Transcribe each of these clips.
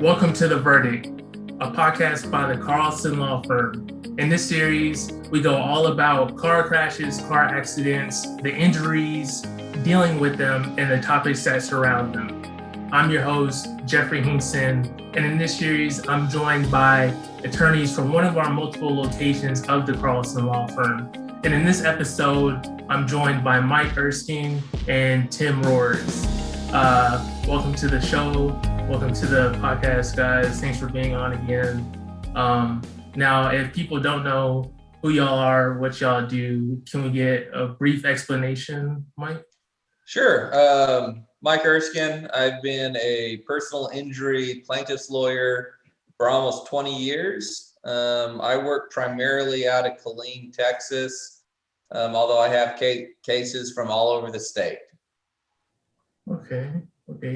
Welcome to The Verdict, a podcast by the Carlson law firm. In this series, we go all about car crashes, car accidents, the injuries, dealing with them, and the topics that surround them. I'm your host, Jeffrey Hinkson, and in this series, I'm joined by attorneys from one of our multiple locations of the Carlson law firm. And in this episode, I'm joined by Mike Erskine and Tim Roehrs. Welcome to the show. Welcome to the podcast, guys. Thanks for being on again. Now, if people don't know who y'all are, what y'all do, can we get a brief explanation, Mike? Sure. Mike Erskine. I've been a personal injury plaintiff's lawyer for almost 20 years. I work primarily out of Killeen, Texas, although I have cases from all over the state. Okay,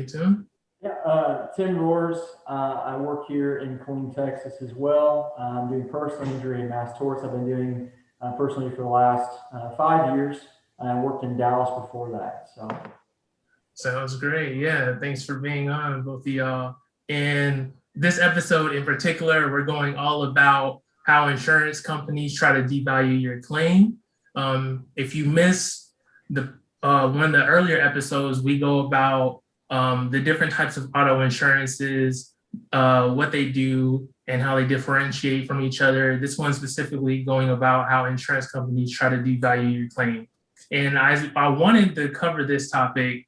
Tim. Yeah, Tim Roehrs. I work here in Killeen, Texas as well. I'm doing personal injury and mass torts. I've been doing personally for the last 5 years. I worked in Dallas before that. So sounds great. Yeah, thanks for being on, both of y'all. In this episode in particular, we're going all about how insurance companies try to devalue your claim. If you missed the one of the earlier episodes, we go about the different types of auto insurances, what they do, and how they differentiate from each other. This one specifically going about how insurance companies try to devalue your claim. And I wanted to cover this topic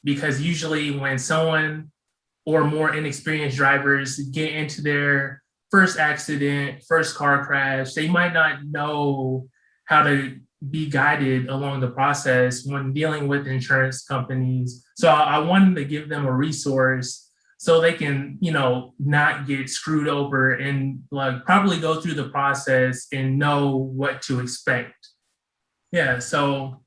because usually when someone or more inexperienced drivers get into their first accident, first car crash, they might not know how to be guided along the process when dealing with insurance companies. So I wanted to give them a resource so they can, not get screwed over and probably go through the process and know what to expect. Yeah, so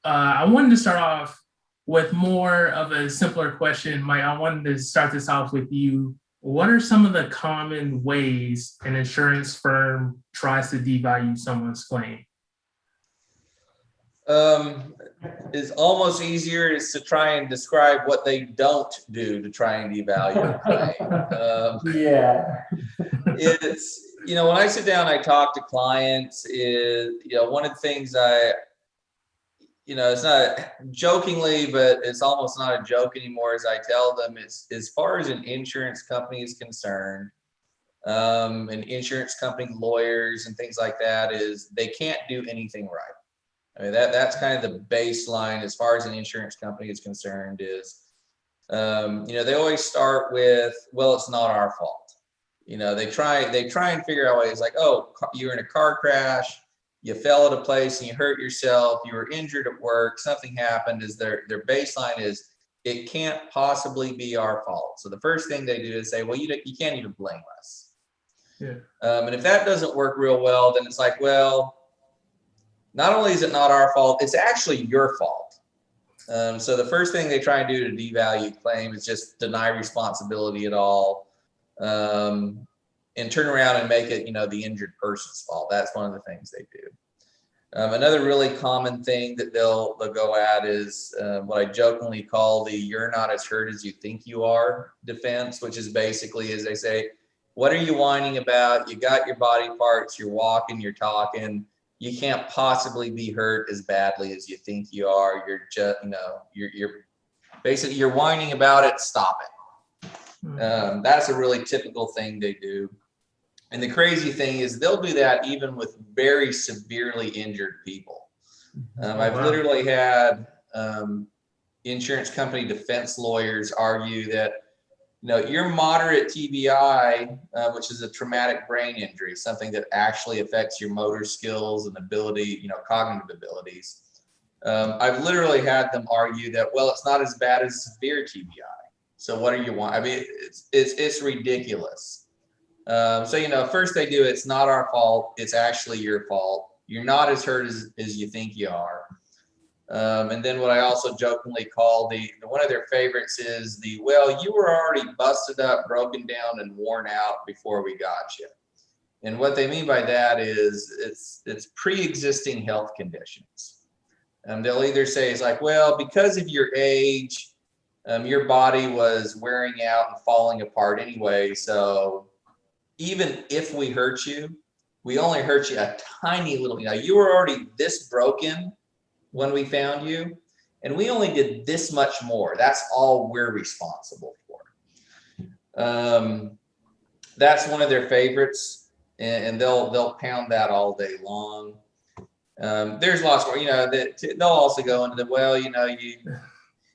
I wanted to start off with more of a simpler question. Mike, I wanted to start this off with you. What are some of the common ways an insurance firm tries to devalue someone's claim? Is almost easier is to try and describe what they don't do to try and devalue a claim. yeah, It's, when I sit down, I talk to clients is, one of the things it's not jokingly, but it's almost not a joke anymore as I tell them is as far as an insurance company is concerned, and insurance company lawyers and things like that is they can't do anything right. I mean, that's kind of the baseline as far as an insurance company is concerned is, they always start with, well, it's not our fault. They try and figure out ways like, oh, you're in a car crash, you fell at a place and you hurt yourself, you were injured at work, something happened. Is their baseline is it can't possibly be our fault. So the first thing they do is say, well, you can't even blame us. Yeah. And if that doesn't work real well, then it's like, well, not only is it not our fault, it's actually your fault. So the first thing they try and do to devalue claim is just deny responsibility at all, and turn around and make it, the injured person's fault. That's one of the things they do. Another really common thing that they'll go at is what I jokingly call the "you're not as hurt as you think you are" defense, which is basically as they say, what are you whining about? You got your body parts, you're walking, you're talking. You can't possibly be hurt as badly as you think you are. You're just, you're basically, you're whining about it. Stop it. That's a really typical thing they do. And the crazy thing is they'll do that even with very severely injured people. I've literally had insurance company defense lawyers argue that, your moderate TBI, which is a traumatic brain injury, something that actually affects your motor skills and ability, cognitive abilities. I've literally had them argue that, well, it's not as bad as severe TBI. So what do you want? I mean, it's ridiculous. So, first they do, it's not our fault. It's actually your fault. You're not as hurt as you think you are. And then what I also jokingly call the one of their favorites is well, you were already busted up, broken down, and worn out before we got you. And what they mean by that is it's pre-existing health conditions. They'll either say it's like, well, because of your age, Your body was wearing out and falling apart anyway. So even if we hurt you, we only hurt you a tiny little, you were already this broken when we found you, and we only did this much more. That's all we're responsible for. That's one of their favorites, and they'll pound that all day long. There's lots more, they'll also go into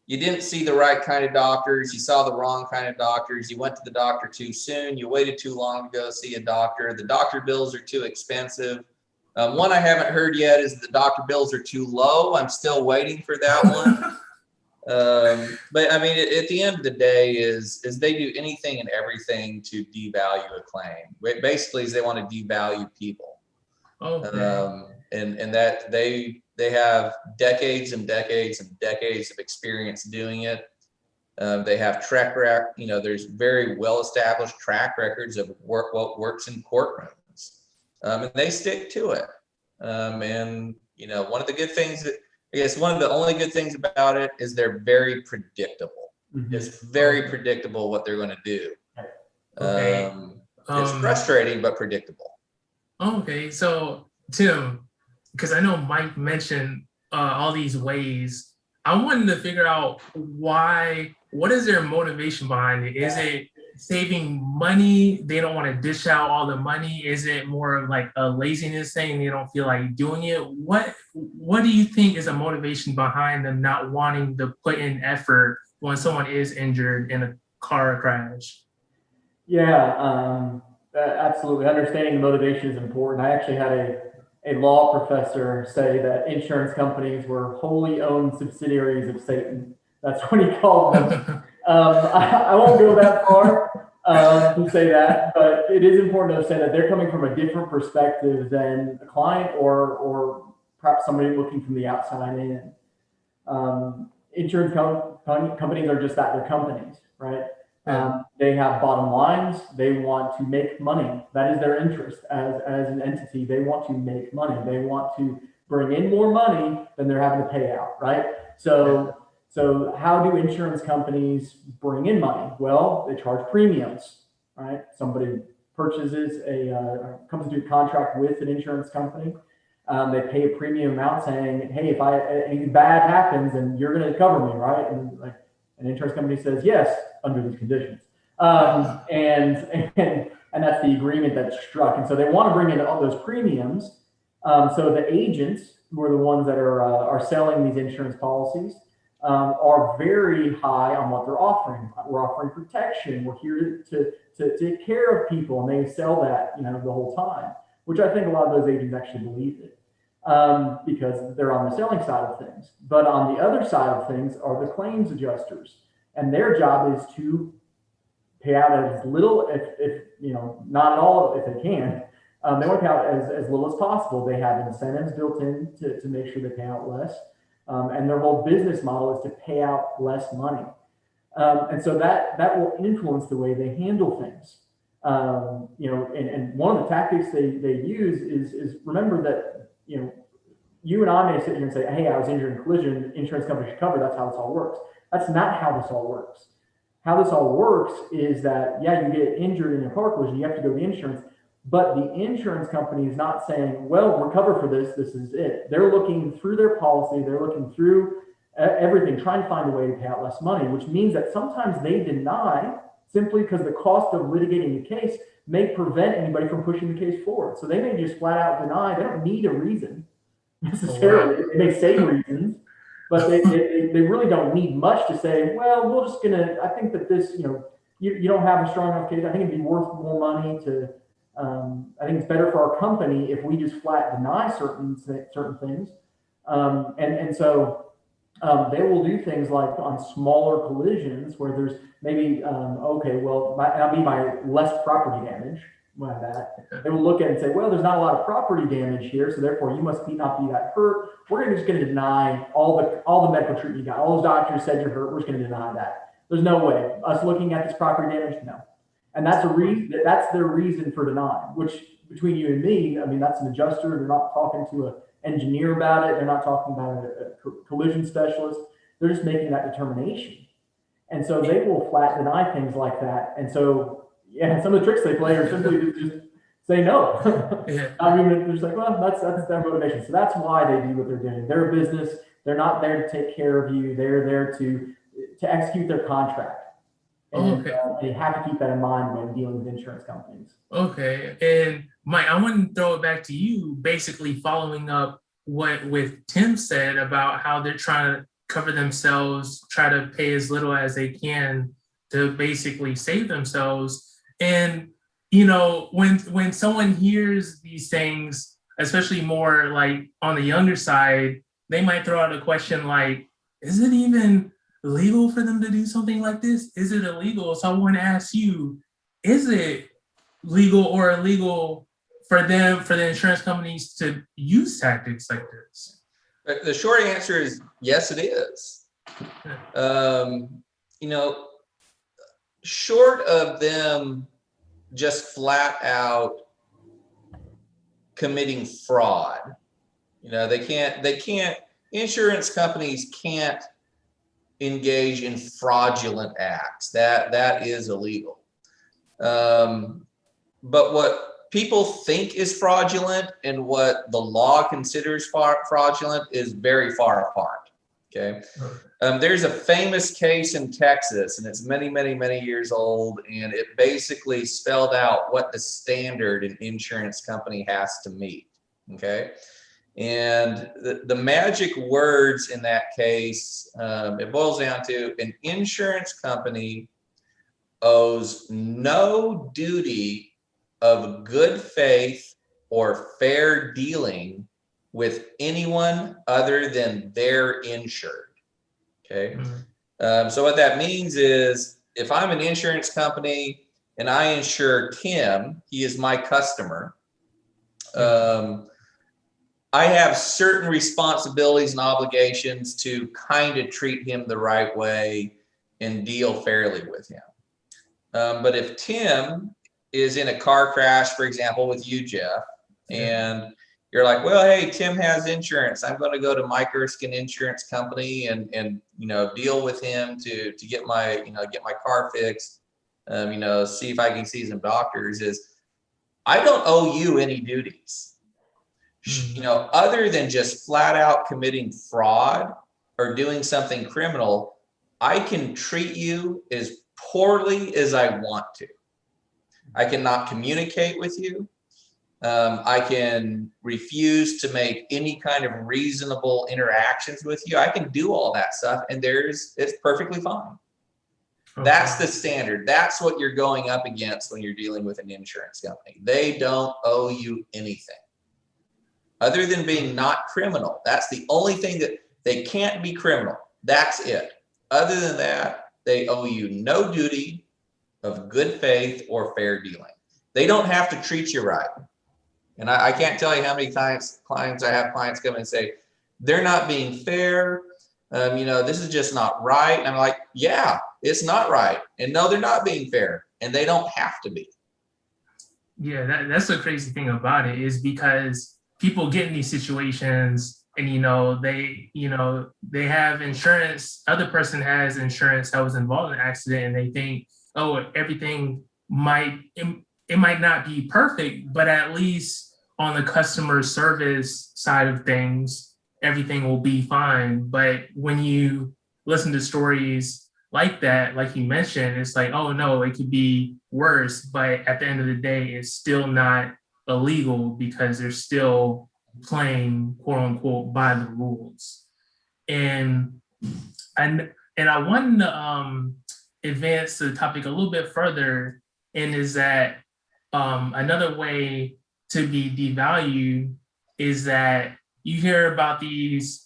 you didn't see the right kind of doctors. You saw the wrong kind of doctors. You went to the doctor too soon. You waited too long to go see a doctor. The doctor bills are too expensive. One I haven't heard yet is the doctor bills are too low. I'm still waiting for that one. But I mean, at the end of the day is they do anything and everything to devalue a claim. Basically, is they want to devalue people. Okay. And that they have decades and decades and decades of experience doing it. They have track record. There's very well established track records of what works in courtrooms, and they stick to it. And one of the good things that one of the only good things about it is they're very predictable. It's very predictable what they're going to do. Okay. It's frustrating but predictable. Okay, so Tim, because I know Mike mentioned all these ways, I wanted to figure out what is their motivation behind it? Is it saving money? They don't want to dish out all the money? Is it more of like a laziness thing? They don't feel like doing it? What do you think is a motivation behind them not wanting to put in effort when someone is injured in a car crash? Yeah, absolutely. Understanding the motivation is important. I actually had a law professor say that insurance companies were wholly owned subsidiaries of Satan. That's what he called them. I won't go that far to say that, but it is important to say that they're coming from a different perspective than a client or perhaps somebody looking from the outside in. Insurance companies are just that, they're companies, right? They have bottom lines. They want to make money. That is their interest as an entity. They want to make money. They want to bring in more money than they're having to pay out, right? So how do insurance companies bring in money? Well, they charge premiums, right? Somebody purchases comes into a contract with an insurance company. They pay a premium amount saying, hey, if anything bad happens, then you're going to cover me, right? And like an insurance company says, yes, under these conditions. And that's the agreement that's struck. And so they want to bring in all those premiums. So the agents, who are the ones that are selling these insurance policies, are very high on what they're offering. We're offering protection. We're here to take care of people, and they sell that, the whole time, which I think a lot of those agents actually believe it, because they're on the selling side of things. But on the other side of things are the claims adjusters, and their job is to pay out as little, if not at all, if they can. They want to pay out as little as possible. They have incentives built in to make sure they pay out less. And their whole business model is to pay out less money. And so that will influence the way they handle things. And one of the tactics they use is remember that, you and I may sit here and say, hey, I was injured in collision, insurance company should cover, that's how this all works. That's not how this all works. How this all works is that, you get injured in a car collision, you have to go to the insurance, but the insurance company is not saying, well, we're covered for this, this is it. They're looking through their policy, they're looking through everything, trying to find a way to pay out less money, which means that sometimes they deny simply because the cost of litigating the case may prevent anybody from pushing the case forward. So they may just flat out deny. They don't need a reason necessarily. They may say reasons, but they really don't need much to say, well, we're just I think that this, you don't have a strong enough case. I think it'd be worth more money to, I think it's better for our company if we just flat deny certain things. So they will do things like on smaller collisions where there's maybe, that'll be my less property damage. They will look at it and say, well, there's not a lot of property damage here, so therefore you must not be that hurt. We're just going to deny all the medical treatment you got. All those doctors said you're hurt. We're just going to deny that. There's no way. Us looking at this property damage, no. And that's that's their reason for denying, which between you and me, I mean, that's an adjuster. They're not talking to an engineer about it. They're not talking about a collision specialist. They're just making that determination. And so they will flat deny things like that. And so, yeah, some of the tricks they play are simply to just say no. Yeah. I mean, they're just like, well, that's their motivation. So that's why they do what they're doing. They're a business. They're not there to take care of you. They're there to execute their contract. And Okay. they have to keep that in mind when dealing with insurance companies. Okay. And Mike, I want to throw it back to you, basically following up what with Tim said about how they're trying to cover themselves, try to pay as little as they can to basically save themselves. And when someone hears these things, especially more like on the younger side, they might throw out a question like, is it even legal for them to do something like this? Is it illegal? So I want to ask you, is it legal or illegal for the insurance companies to use tactics like this? The short answer is yes, it is. Short of them just flat out committing fraud, insurance companies can't engage in fraudulent acts. That is illegal. But what people think is fraudulent and what the law considers fraudulent is very far apart. Okay. There's a famous case in Texas, and it's many, many, many years old, and it basically spelled out what the standard an insurance company has to meet. Okay. And the magic words in that case, it boils down to an insurance company owes no duty of good faith or fair dealing with anyone other than their insured. Okay. So what that means is if I'm an insurance company and I insure Tim, he is my customer. I have certain responsibilities and obligations to kind of treat him the right way and deal fairly with him. But if Tim is in a car crash, for example, with you, Jeff, and you're like, well, hey, Tim has insurance. I'm going to go to Mike Erskine Insurance Company and deal with him to get my car fixed. See if I can see some doctors. I don't owe you any duties. Other than just flat out committing fraud or doing something criminal, I can treat you as poorly as I want to. I cannot communicate with you. I can refuse to make any kind of reasonable interactions with you. I can do all that stuff, and it's perfectly fine. Okay. That's the standard. That's what you're going up against when you're dealing with an insurance company. They don't owe you anything other than being not criminal. That's the only thing that they can't be criminal. That's it. Other than that, they owe you no duty of good faith or fair dealing. They don't have to treat you right. And I can't tell you how many times I have clients come and say, they're not being fair. This is just not right. And I'm like, yeah, it's not right. And no, they're not being fair. And they don't have to be. Yeah, that's the crazy thing about it is because people get in these situations and, they have insurance. Other person has insurance that was involved in an accident and they think, oh, everything it might not be perfect, but at least on the customer service side of things, everything will be fine. But when you listen to stories like that, like you mentioned, it's like, oh no, it could be worse. But at the end of the day, it's still not illegal because they're still playing quote unquote by the rules. And I wanted to advance the topic a little bit further, and is that another way to be devalued is that you hear about these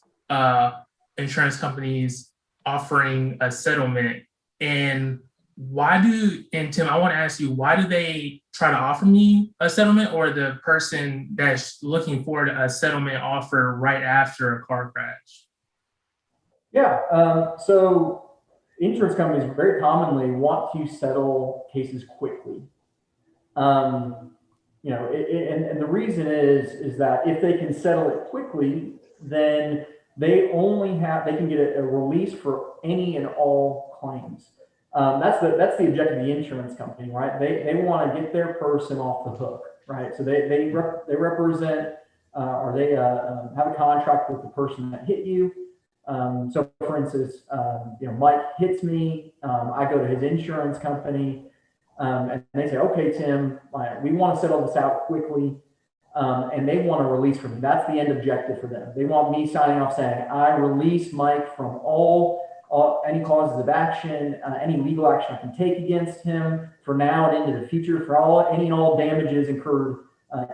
insurance companies offering a settlement. And Tim, I want to ask you, why do they try to offer me a settlement, or the person that's looking for a settlement offer right after a car crash? Yeah, so insurance companies very commonly want to settle cases quickly. And the reason is that if they can settle it quickly, then they can get a release for any and all claims. That's the objective of the insurance company, right? They want to get their person off the hook, right? So they represent or they have a contract with the person that hit you. So for instance, Mike hits me, I go to his insurance company, and they say, okay, Tim, we want to settle this out quickly. And they want a release from me. That's the end objective for them. They want me signing off saying, I release Mike from all any causes of action, any legal action I can take against him for now and into the future for any and all damages incurred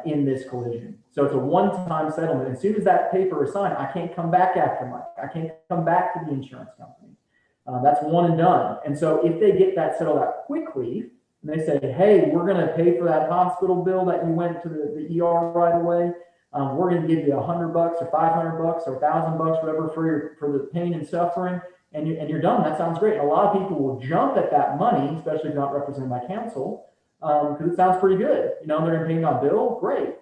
in this collision. So it's a one-time settlement. As soon as that paper is signed, I can't come back after Mike. I can't come back to the insurance company. That's one and done. And so if they get that settled out quickly, and they say, hey, we're going to pay for that hospital bill that you went to the ER right away. We're going to give you $100 or $500 or $1,000, whatever, for the pain and suffering, and you're done. That sounds great. And a lot of people will jump at that money, especially if not represented by counsel, because it sounds pretty good. They're going to pay my bill. Great.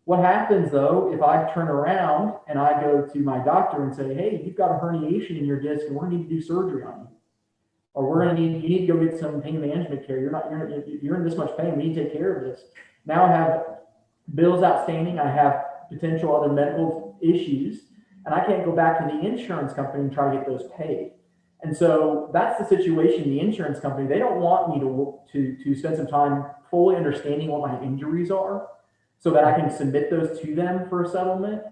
What happens though if I turn around and I go to my doctor and say, hey, you've got a herniation in your disc, and we're going to need to do surgery on you. Or you need to go get some pain management care. You're in this much pain. We need to take care of this. Now I have bills outstanding. I have potential other medical issues, and I can't go back to the insurance company and try to get those paid. And so that's the situation. The insurance company, they don't want me to spend some time fully understanding what my injuries are so that I can submit those to them for a settlement.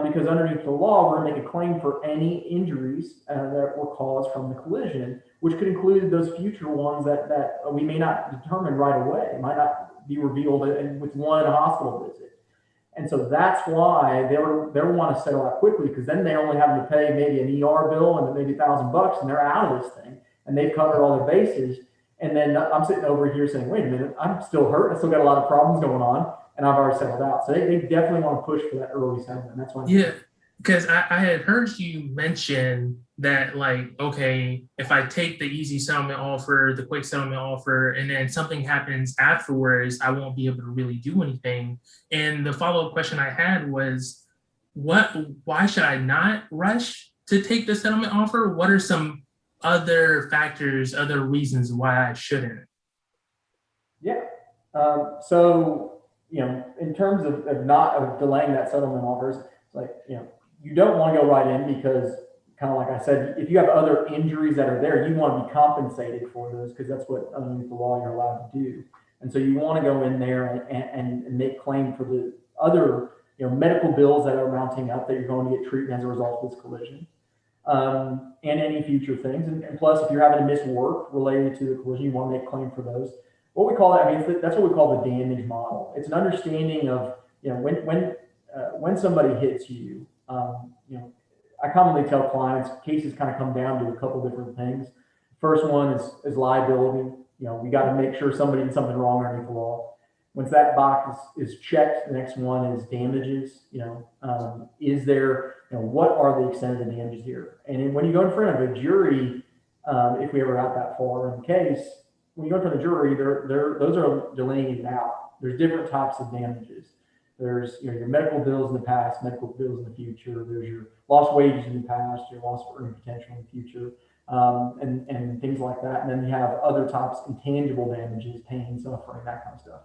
Because underneath the law, we're going to make a claim for any injuries that were caused from the collision, which could include those future ones that we may not determine right away. It might not be revealed with one hospital visit. And so that's why they want to settle out quickly, because then they only have to pay maybe an ER bill and maybe $1,000, and they're out of this thing, and they've covered all their bases. And then I'm sitting over here saying, wait a minute, I'm still hurt. I still got a lot of problems going on, and I've already settled out. So they definitely want to push for that early settlement. That's why. Yeah, because I had heard you mention that, like, okay, if I take the easy settlement offer, the quick settlement offer, and then something happens afterwards, I won't be able to really do anything. And the follow-up question I had was, why should I not rush to take the settlement offer? What are some other factors, other reasons why I shouldn't? Yeah. So, in terms of delaying that settlement offers, it's like, you don't want to go right in because, kind of like I said, if you have other injuries that are there, you want to be compensated for those, because that's what underneath the law you're allowed to do. And so you want to go in there and make claim for the other, medical bills that are mounting up that you're going to get treatment as a result of this collision. And any future things. And plus, if you're having to miss work related to the collision, you want to make claim for those. What we call that, that's what we call the damage model. It's an understanding of, when somebody hits you, I commonly tell clients cases kind of come down to a couple different things. First one is liability. We got to make sure somebody did something wrong underneath the law. Once that box is checked, the next one is damages. Is there, what are the extent of the damages here? And then when you go in front of a jury, if we ever got that far in the case, when you go in front of the jury, those are delineated out. There's different types of damages. There's your medical bills in the past, medical bills in the future. There's your lost wages in the past, your lost earning potential in the future, and things like that. And then you have other types, intangible damages, pain, suffering, that kind of stuff.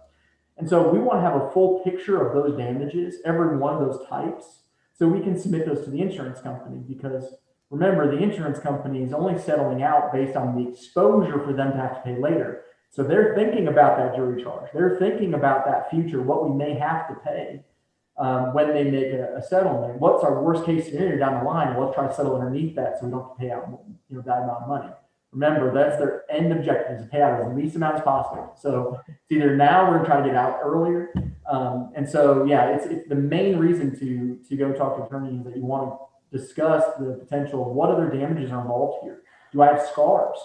And so we want to have a full picture of those damages, every one of those types, so we can submit those to the insurance company. Because remember, the insurance company is only settling out based on the exposure for them to have to pay later. So they're thinking about that jury charge. They're thinking about that future, what we may have to pay when they make a settlement. What's our worst case scenario down the line? And let's try to settle underneath that so we don't have to pay out that amount of money. Remember, that's their end objective, is to pay out as least amount as possible. So it's either now we're going to try to get out earlier. And so, yeah, it's the main reason to go talk to attorneys is that you want to discuss the potential of what other damages are involved here. Do I have scars,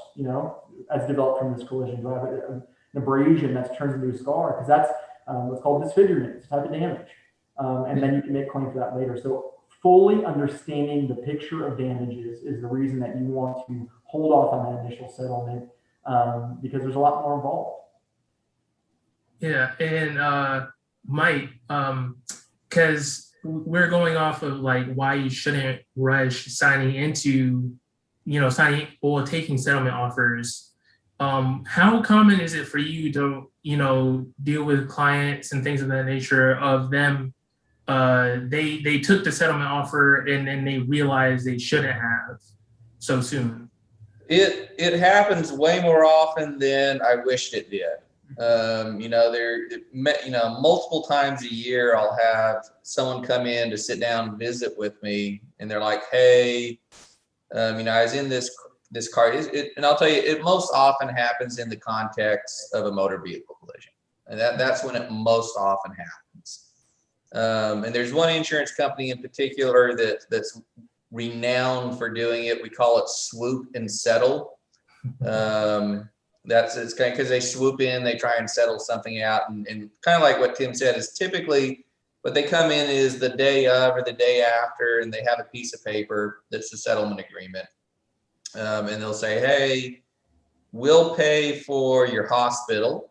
as developed from this collision? Do I have an abrasion that turns into a scar? Because that's what's called disfigurement. It's a type of damage. And then you can make claim for that later. So fully understanding the picture of damages is the reason that you want to hold off on that initial settlement, because there's a lot more involved. Yeah, and Mike, because we're going off of like why you shouldn't rush signing into, signing or taking settlement offers. How common is it for you to, deal with clients and things of that nature of them, they took the settlement offer and then they realized they shouldn't have so soon? It happens way more often than I wished it did. Multiple times a year, I'll have someone come in to sit down and visit with me, and they're like, "Hey, I was in this car," and I'll tell you, it most often happens in the context of a motor vehicle collision, and that's when it most often happens. And there's one insurance company in particular that's renowned for doing it. We call it swoop and settle. It's kind of because they swoop in, they try and settle something out, and kind of like what Tim said is typically what they come in is the day of or the day after, and they have a piece of paper that's the settlement agreement, and they'll say, "Hey, we'll pay for your hospital,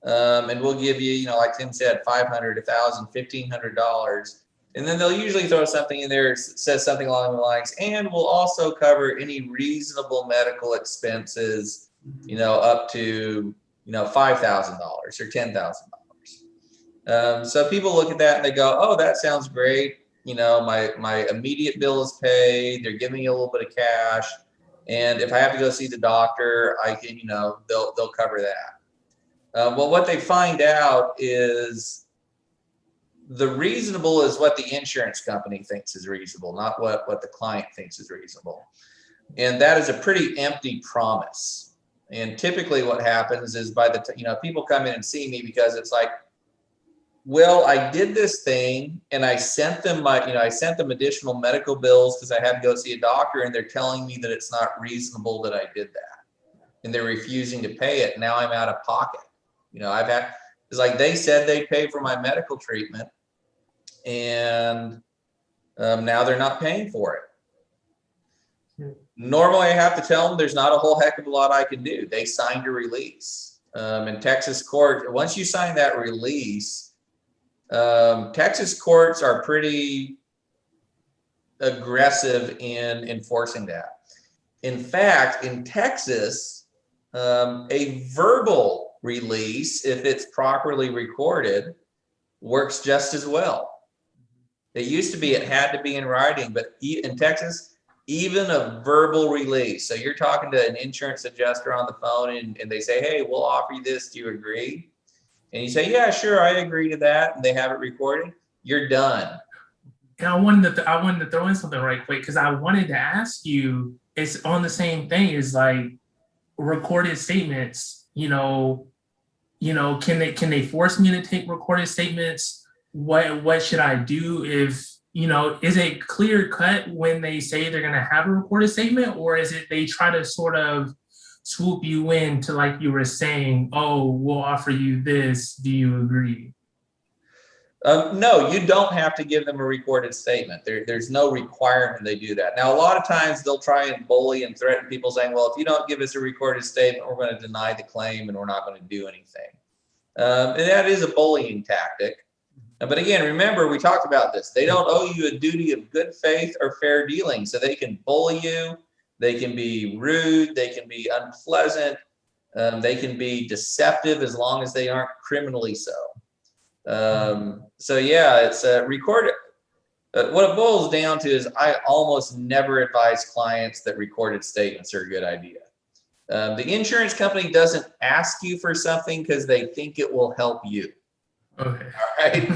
and we'll give you, like Tim said, $500, $1,000, $1,500." And then they'll usually throw something in there that says something along the lines, "And we'll also cover any reasonable medical expenses, up to, $5,000 or $10,000. So people look at that and they go, "Oh, that sounds great. My immediate bill is paid. They're giving me a little bit of cash. And if I have to go see the doctor, I can, they'll cover that." Well, what they find out is the reasonable is what the insurance company thinks is reasonable, not what the client thinks is reasonable. And that is a pretty empty promise. And typically what happens is people come in and see me because it's like, "Well, I did this thing and I sent them I sent them additional medical bills because I had to go see a doctor, and they're telling me that it's not reasonable that I did that. And they're refusing to pay it. Now I'm out of pocket." It's like they said they'd pay for my medical treatment, and now they're not paying for it. Normally, I have to tell them there's not a whole heck of a lot I can do. They signed a release. In Texas court, once you sign that release, Texas courts are pretty aggressive in enforcing that. In fact, in Texas, a verbal release, if it's properly recorded, works just as well. It used to be it had to be in writing, but in Texas, even a verbal release. So you're talking to an insurance adjuster on the phone and they say, "Hey, we'll offer you this. Do you agree?" And you say, "Yeah, sure, I agree to that." And they have it recorded. You're done. And I wanted to throw in something right quick because I wanted to ask you, it's on the same thing as like recorded statements, can they force me to take recorded statements? What should I do if, is it clear cut when they say they're going to have a recorded statement, or is it they try to sort of swoop you in to, like you were saying, "Oh, we'll offer you this. Do you agree?" No, you don't have to give them a recorded statement. There's no requirement they do that. Now, a lot of times they'll try and bully and threaten people saying, "Well, if you don't give us a recorded statement, we're going to deny the claim and we're not going to do anything." And that is a bullying tactic. But again, remember, we talked about this. They don't owe you a duty of good faith or fair dealing. So they can bully you. They can be rude. They can be unpleasant. They can be deceptive as long as they aren't criminally so. So yeah, it's recorded. What it boils down to is I almost never advise clients that recorded statements are a good idea. The insurance company doesn't ask you for something because they think it will help you. Okay. All right.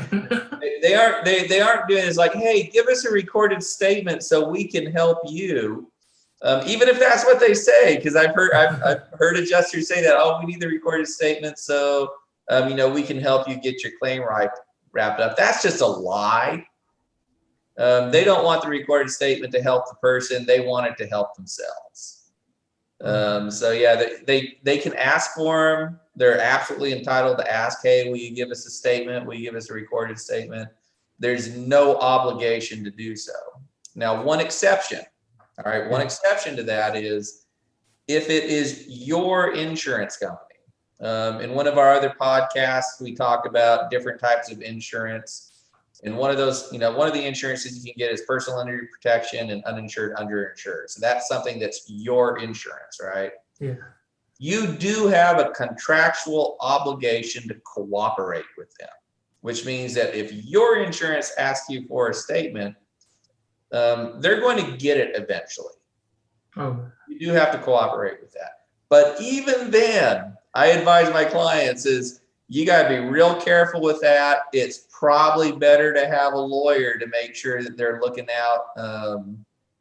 They aren't doing it. It's like, "Hey, give us a recorded statement so we can help you." Even if that's what they say, because I've heard adjusters say that, "Oh, we need the recorded statement so we can help you get your claim wrapped up." That's just a lie. They don't want the recorded statement to help the person. They want it to help themselves. So yeah, they can ask for them. They're absolutely entitled to ask, "Hey, will you give us a statement? Will you give us a recorded statement?" There's no obligation to do so. Now, one exception. All right, one exception to that is if it is your insurance company. In one of our other podcasts, we talked about different types of insurance. And one of those, one of the insurances you can get is personal injury protection and uninsured underinsured. So that's something that's your insurance, right? Yeah. You do have a contractual obligation to cooperate with them, which means that if your insurance asks you for a statement, they're going to get it eventually. Oh. You do have to cooperate with that. But even then, I advise my clients is you got to be real careful with that. It's probably better to have a lawyer to make sure that they're looking out,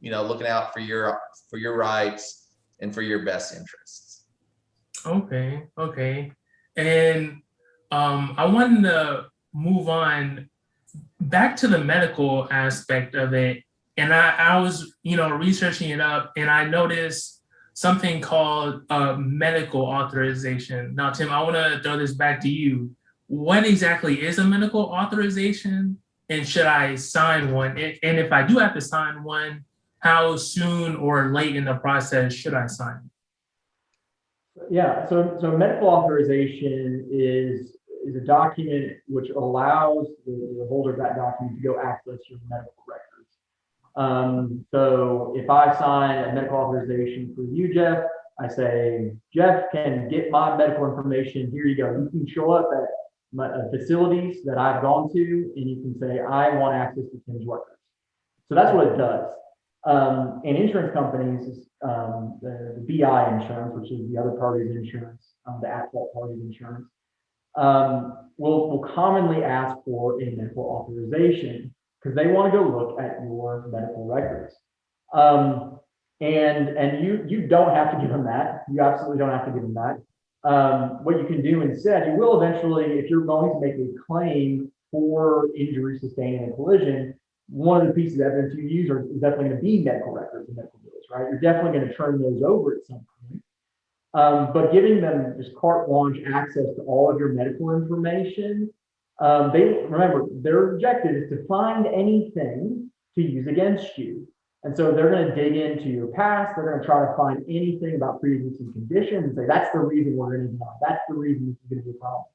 looking out for your rights and for your best interests. Okay. And I wanted to move on back to the medical aspect of it. And I was, researching it up, and I noticed something called medical authorization. Now, Tim, I want to throw this back to you. What exactly is a medical authorization, and should I sign one? And if I do have to sign one, how soon or late in the process should I sign? Yeah, so medical authorization is a document which allows the holder of that document to go access your medical records. So if I sign a medical authorization for you, Jeff, I say, Jeff can get my medical information. Here you go. You can show up at my facilities that I've gone to, and you can say, I want access to Tim's records. So that's what it does. And insurance companies, the BI insurance, which is the other party's insurance, the at-fault party's insurance, will commonly ask for a medical authorization because they want to go look at your medical records. And you don't have to give them that. You absolutely don't have to give them that. What you can do instead, you will eventually, if you're going to make a claim for injury sustained in a collision, one of the pieces of evidence you use is definitely going to be medical records and medical bills, right? You're definitely going to turn those over at some point. But giving them just carte blanche access to all of your medical information, remember, their objective is to find anything to use against you. And so they're going to dig into your past. They're going to try to find anything about pre-existing conditions and say, that's the reason we're going to deny. That's the reason this is going to be a problem.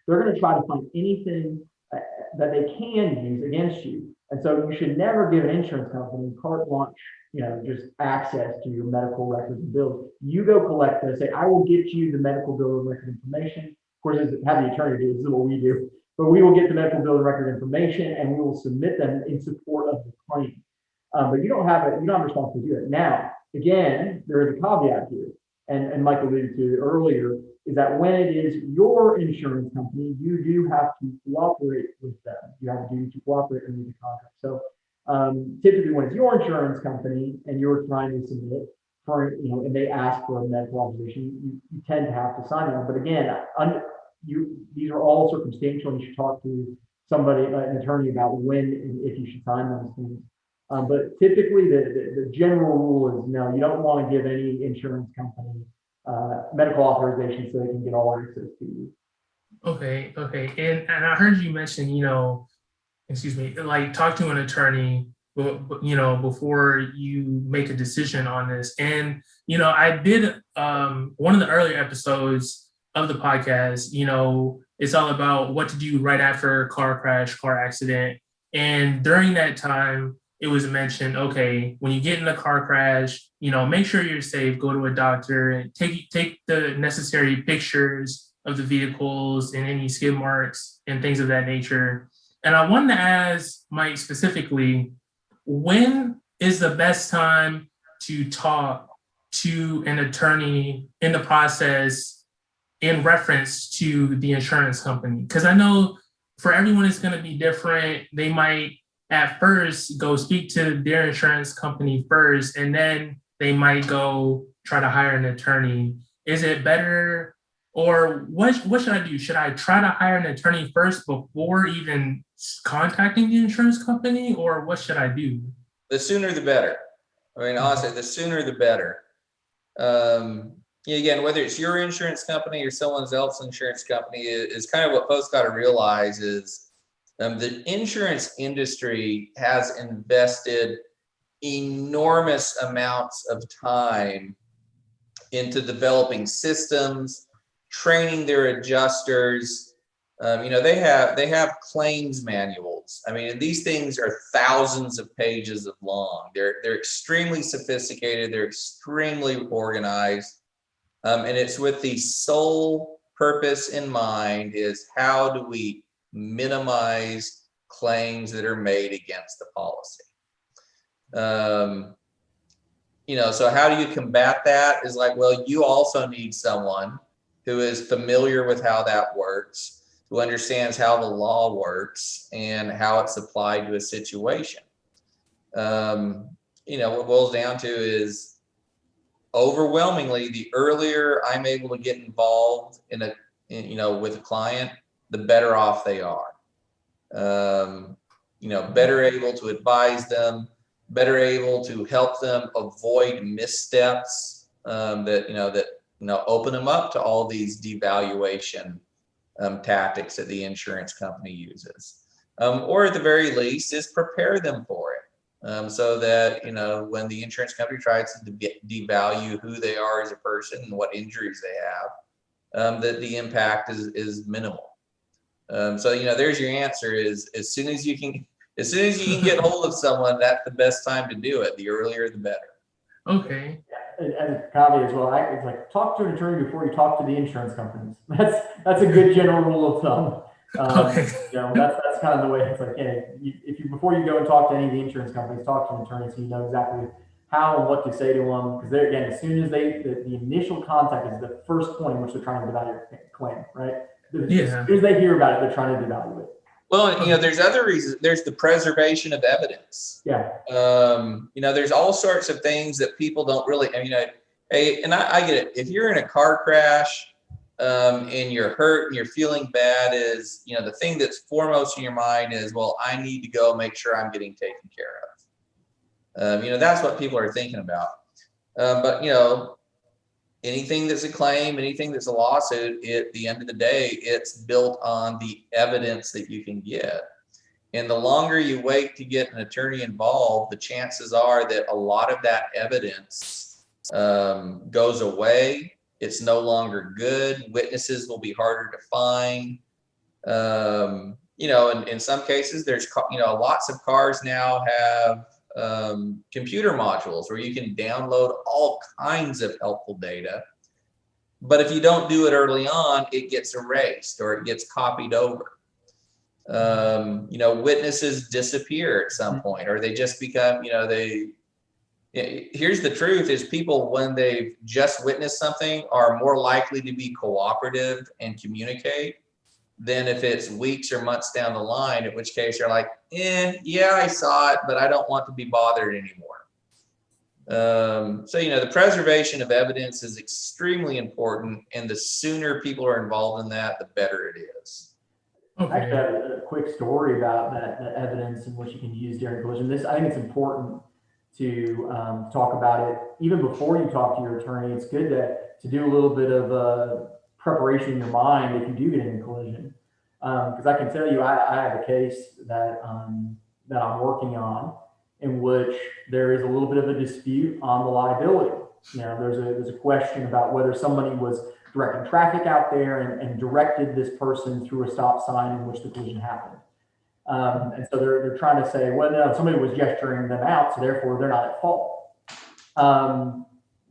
They're going to try to find anything that they can use against you. And so you should never give an insurance company carte blanche, just access to your medical records and bills. You go collect those, say, I will get you the medical bill and record information. Of course, this is how the attorney do. This is what we do. But we will get the medical bill and record information, and we will submit them in support of the claim. But you don't have responsibility to do it. Now, again, there is a caveat here, and Mike alluded to it earlier, is that when it is your insurance company, you do have to cooperate with them. You have a duty to cooperate under the contract. So typically when it's your insurance company and you're trying to submit for, and they ask for a medical authorization, you tend to have to sign them. But again, these are all circumstantial, and you should talk to somebody, an attorney, about when and if you should sign those things. But typically the general rule is no, you don't want to give any insurance company medical authorization so they can get all access to you. Okay. And I heard you mention, like talk to an attorney, before you make a decision on this. And, I did one of the earlier episodes of the podcast, it's all about what to do right after a car crash, car accident. And during that time, it was mentioned, okay, when you get in a car crash, make sure you're safe, go to a doctor and take the necessary pictures of the vehicles and any skid marks and things of that nature. And I wanted to ask Mike specifically, when is the best time to talk to an attorney in the process in reference to the insurance company? Because I know for everyone it's going to be different. They might at first go speak to their insurance company first, and then they might go try to hire an attorney. Is it better, or what should I do? Should I try to hire an attorney first before even contacting the insurance company, or what should I do? The sooner the better. I mean, honestly, the sooner the better. Again, whether it's your insurance company or someone else's insurance company, is kind of what folks got to realize is the insurance industry has invested enormous amounts of time into developing systems, training their adjusters, They have claims manuals. I mean, and these things are thousands of pages of long. They're extremely sophisticated. They're extremely organized, and it's with the sole purpose in mind is how do we minimize claims that are made against the policy. So how do you combat that? Is like, well, you also need someone who is familiar with how that works, who understands how the law works and how it's applied to a situation. What it boils down to is overwhelmingly, the earlier I'm able to get involved with a client, the better off they are. Better able to advise them, better able to help them avoid missteps that open them up to all these devaluation tactics that the insurance company uses, or at the very least is prepare them for it, so that when the insurance company tries to devalue who they are as a person and what injuries they have, that the impact is minimal. There's your answer: is as soon as you can get hold of someone, that's the best time to do it. The earlier, the better. Okay. And a caveat as well, it's like talk to an attorney before you talk to the insurance companies. That's a good general rule of thumb. Okay. That's kind of the way it's like, hey, before you go and talk to any of the insurance companies, talk to an attorney so you know exactly how and what to say to them. Because they're, again, as soon as the initial contact is the first point in which they're trying to devalue your claim, right? Yeah. As soon as they hear about it, they're trying to devalue it. Well, there's other reasons. There's the preservation of evidence. Yeah. There's all sorts of things that people don't really, and I get it. If you're in a car crash, and you're hurt and you're feeling bad, is, the thing that's foremost in your mind is, well, I need to go make sure I'm getting taken care of. That's what people are thinking about. But anything that's a claim, anything that's a lawsuit, at the end of the day, it's built on the evidence that you can get. And the longer you wait to get an attorney involved, the chances are that a lot of that evidence goes away. It's no longer good. Witnesses will be harder to find. In some cases, there's, lots of cars now have computer modules where you can download all kinds of helpful data. But if you don't do it early on, it gets erased or it gets copied over. Witnesses disappear at some point, or they just become, here's the truth is people, when they've just witnessed something, are more likely to be cooperative and communicate than if it's weeks or months down the line, in which case you're like, yeah, I saw it, but I don't want to be bothered anymore. The preservation of evidence is extremely important, and the sooner people are involved in that, the better it is. Okay. I actually have a quick story about that evidence and what you can use during collision. I think it's important to talk about it even before you talk to your attorney. It's good to do a little bit of preparation in your mind if you do get in a collision. Because I can tell you, I have a case that I'm working on in which there is a little bit of a dispute on the liability. There's a question about whether somebody was directing traffic out there and directed this person through a stop sign in which the collision happened. And so they're trying to say, well, no, somebody was gesturing them out, so therefore they're not at fault.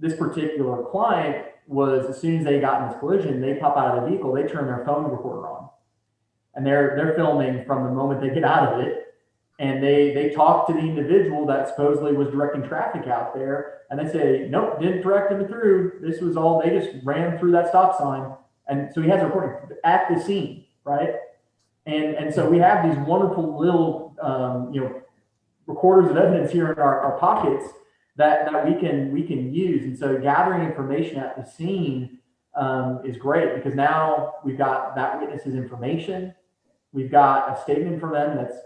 This particular client was, as soon as they got in this collision, they pop out of the vehicle, they turn their phone recorder on. And they're filming from the moment they get out of it. And they talk to the individual that supposedly was directing traffic out there. And they say, nope, didn't direct them through. This was all, they just ran through that stop sign. And so he has a recording at the scene, right? And so we have these wonderful little, recorders of evidence here in our pockets that we can use. And so gathering information at the scene is great, because now we've got that witness's information. We've got a statement from them that's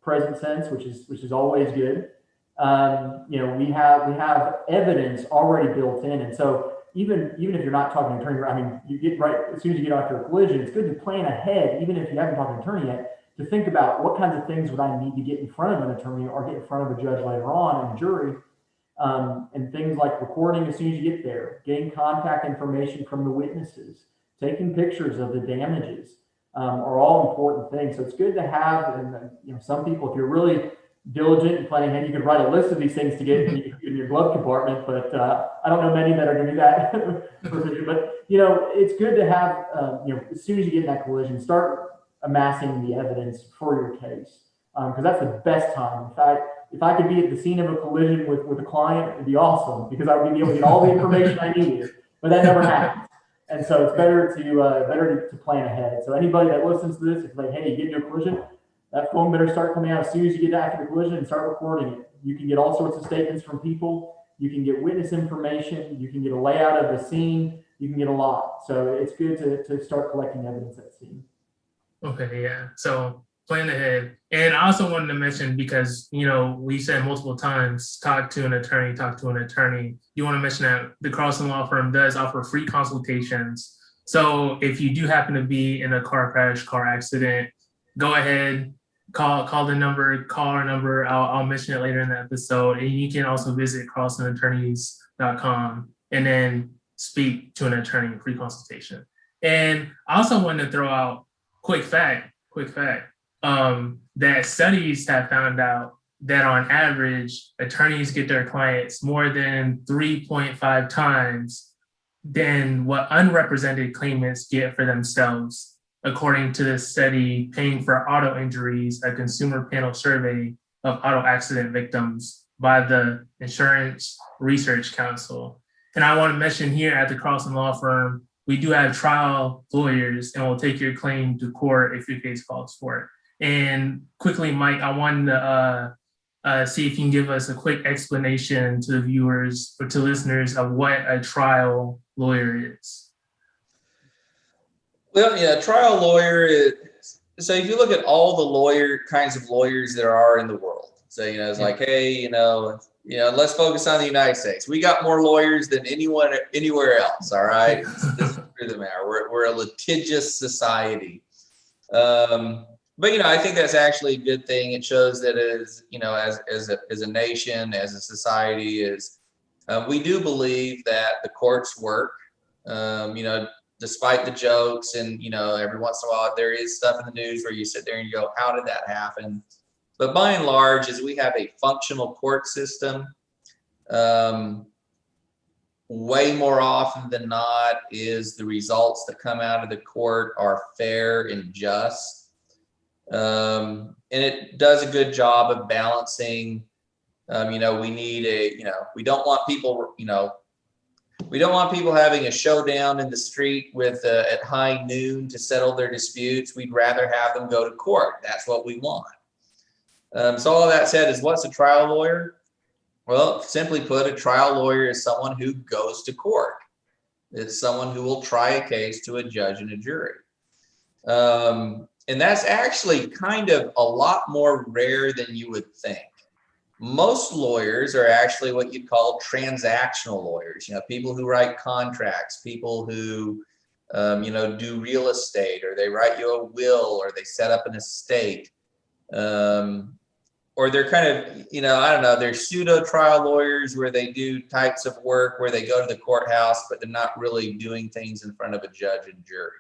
present tense, which is always good. We have evidence already built in, and so even if you're not talking to an attorney, I mean, you get right as soon as you get after a collision, it's good to plan ahead, even if you haven't talked to an attorney yet, to think about what kinds of things would I need to get in front of an attorney or get in front of a judge later on and a jury, and things like recording as soon as you get there, getting contact information from the witnesses, taking pictures of the damages. are all important things. So it's good to have, and some people, if you're really diligent and planning ahead, you could write a list of these things to get in your glove compartment. But I don't know many that are going to do that. But it's good to have, as soon as you get in that collision, start amassing the evidence for your case, because that's the best time. In fact, if I could be at the scene of a collision with a client, it'd be awesome, because I would be able to get all the information I needed. But that never happens. And so it's better to plan ahead. So anybody that listens to this, it's like, hey, you get into a collision, that phone better start coming out as soon as you get after the collision and start recording it. You can get all sorts of statements from people. You can get witness information. You can get a layout of the scene. You can get a lot. So it's good to start collecting evidence at the scene. Okay, yeah. So plan ahead. And I also wanted to mention, because, we said multiple times, talk to an attorney, talk to an attorney. You want to mention that the Carlson Law Firm does offer free consultations. So if you do happen to be in a car crash, car accident, go ahead, call our number. I'll mention it later in the episode. And you can also visit carlsonattorneys.com and then speak to an attorney, free consultation. And I also wanted to throw out quick fact, that studies have found out that on average, attorneys get their clients more than 3.5 times than what unrepresented claimants get for themselves, according to the study Paying for Auto Injuries, a consumer panel survey of auto accident victims by the Insurance Research Council. And I want to mention here at the Carlson Law Firm, we do have trial lawyers, and we'll take your claim to court if your case calls for it. And quickly, Mike, I wanted to see if you can give us a quick explanation to the viewers or to listeners of what a trial lawyer is. Well, yeah, trial lawyer is, so if you look at all the kinds of lawyers there are in the world, so, it's like, hey, let's focus on the United States. We got more lawyers than anyone anywhere else. All right. This is true the matter. We're a litigious society. But, I think that's actually a good thing. It shows that as a nation, as a society, we do believe that the courts work, despite the jokes, and, every once in a while there is stuff in the news where you sit there and you go, how did that happen? But by and large, we have a functional court system. Way more often than not is the results that come out of the court are fair and just. And it does a good job of balancing. We need we don't want people, we don't want people having a showdown in the street at high noon to settle their disputes. We'd rather have them go to court. That's what we want. So all of that said, is what's a trial lawyer? Well, simply put, a trial lawyer is someone who goes to court. It's someone who will try a case to a judge and a jury. And that's actually kind of a lot more rare than you would think. Most lawyers are actually what you'd call transactional lawyers, people who write contracts, people who, do real estate, or they write you a will, or they set up an estate. Or they're kind of, I don't know, they're pseudo trial lawyers where they do types of work where they go to the courthouse, but they're not really doing things in front of a judge and jury.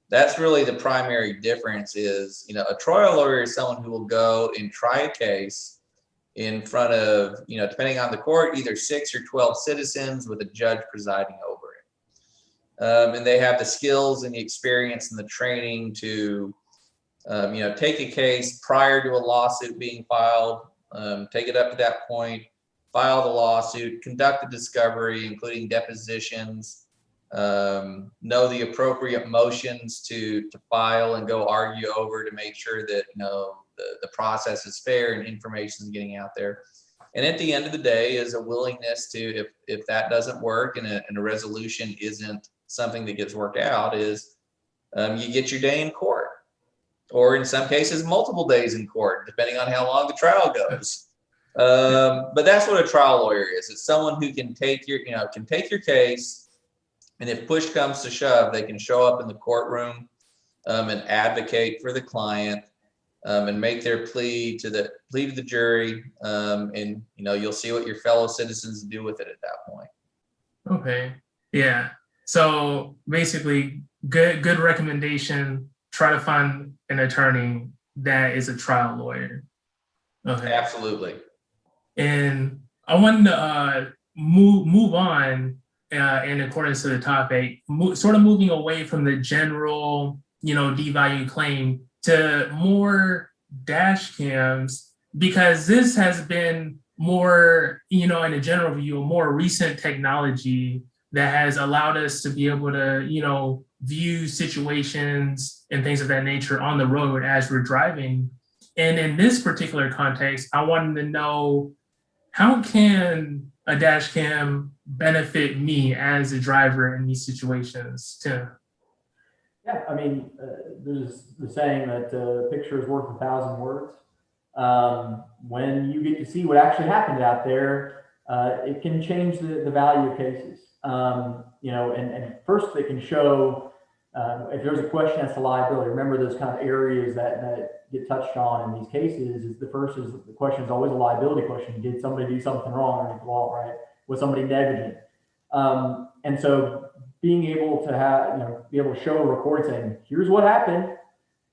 That's really the primary difference is, a trial lawyer is someone who will go and try a case in front of, depending on the court, either 6 or 12 citizens with a judge presiding over it. And they have the skills and the experience and the training to take a case prior to a lawsuit being filed, take it up to that point, file the lawsuit, conduct the discovery, including depositions, know the appropriate motions to file and go argue over to make sure that, the process is fair and information is getting out there. And at the end of the day is a willingness to, if that doesn't work and a resolution isn't something that gets worked out, is you get your day in court. Or in some cases, multiple days in court, depending on how long the trial goes. But that's what a trial lawyer is. It's someone who can take your case, and if push comes to shove, they can show up in the courtroom and advocate for the client and make their plea to the jury. And you'll see what your fellow citizens do with it at that point. Okay. Yeah. So basically, good recommendation try to find an attorney that is a trial lawyer. Okay. Absolutely. And I wanted to move on in accordance to the topic, sort of moving away from the general, devalue claim to more dash cams, because this has been more, in a general view, a more recent technology that has allowed us to be able to, view situations and things of that nature on the road as we're driving. And in this particular context, I wanted to know, how can a dash cam benefit me as a driver in these situations, Tim? Yeah, I mean, there's the saying that a picture is worth 1,000 words. When you get to see what actually happened out there, it can change the value of cases. And first it can show if there's a question as to liability. Remember those kind of areas that get touched on in these cases. Is the first is the question is always a liability question. Did somebody do something wrong underneath the law? Right? Was somebody negligent? And so being able to be able to show a report saying, here's what happened,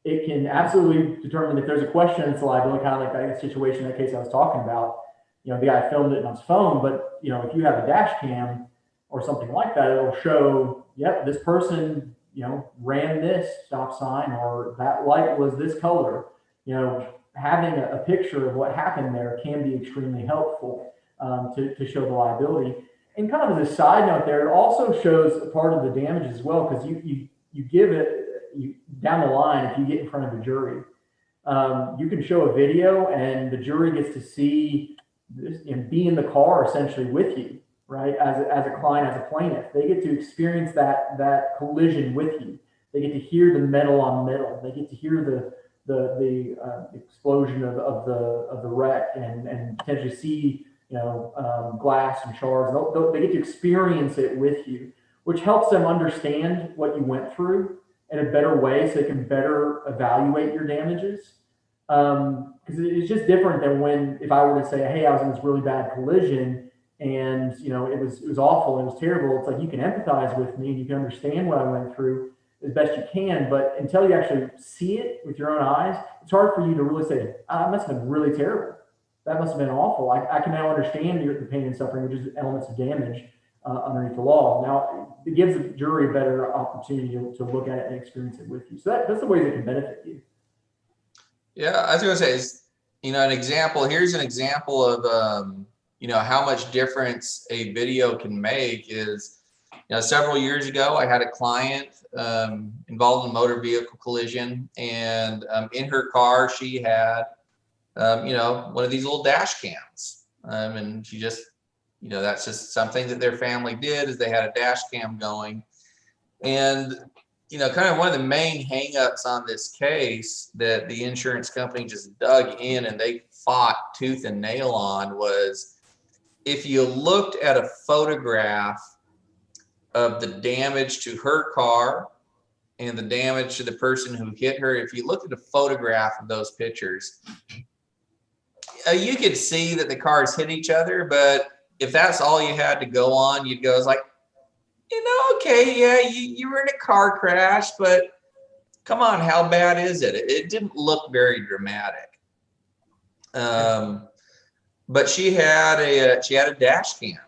it can absolutely determine if there's a question, it's a liability, kind of like that situation, that case I was talking about. The guy filmed it on his phone, but if you have a dash cam or something like that, it'll show, yep, this person, ran this stop sign, or that light was this color. Having a picture of what happened there can be extremely helpful to show the liability. And kind of as a side note there, it also shows a part of the damage as well, because you give it, down the line, if you get in front of a jury, you can show a video and the jury gets to see this and be in the car essentially with you, right? As a client, as a plaintiff, they get to experience that collision with you. They get to hear the metal on metal. They get to hear the explosion of the wreck and potentially see glass and shards. They get to experience it with you, which helps them understand what you went through in a better way, so they can better evaluate your damages. Because it's just different than if I were to say, hey, I was in this really bad collision and it was awful, it was terrible. It's like you can empathize with me and you can understand what I went through as best you can, but until you actually see it with your own eyes, it's hard for you to really say, that must have been really terrible. That must have been awful. I can now understand the pain and suffering, which is elements of damage underneath the law. Now, it gives the jury a better opportunity to look at it and experience it with you. So that's the ways it can benefit you. Yeah, I was going to say, is, an example. Here's an example of, how much difference a video can make is, several years ago, I had a client involved in a motor vehicle collision, and in her car, she had one of these little dash cams. And she just, that's just something that their family did, is they had a dash cam going. And, kind of one of the main hangups on this case that the insurance company just dug in and they fought tooth and nail on was, if you looked at a photograph of the damage to her car and the damage to the person who hit her, if you looked at a photograph of those pictures, you could see that the cars hit each other, but if that's all you had to go on, you'd go, it's like, okay, yeah, you were in a car crash, but come on, how bad is it? It didn't look very dramatic. But she had a dash cam,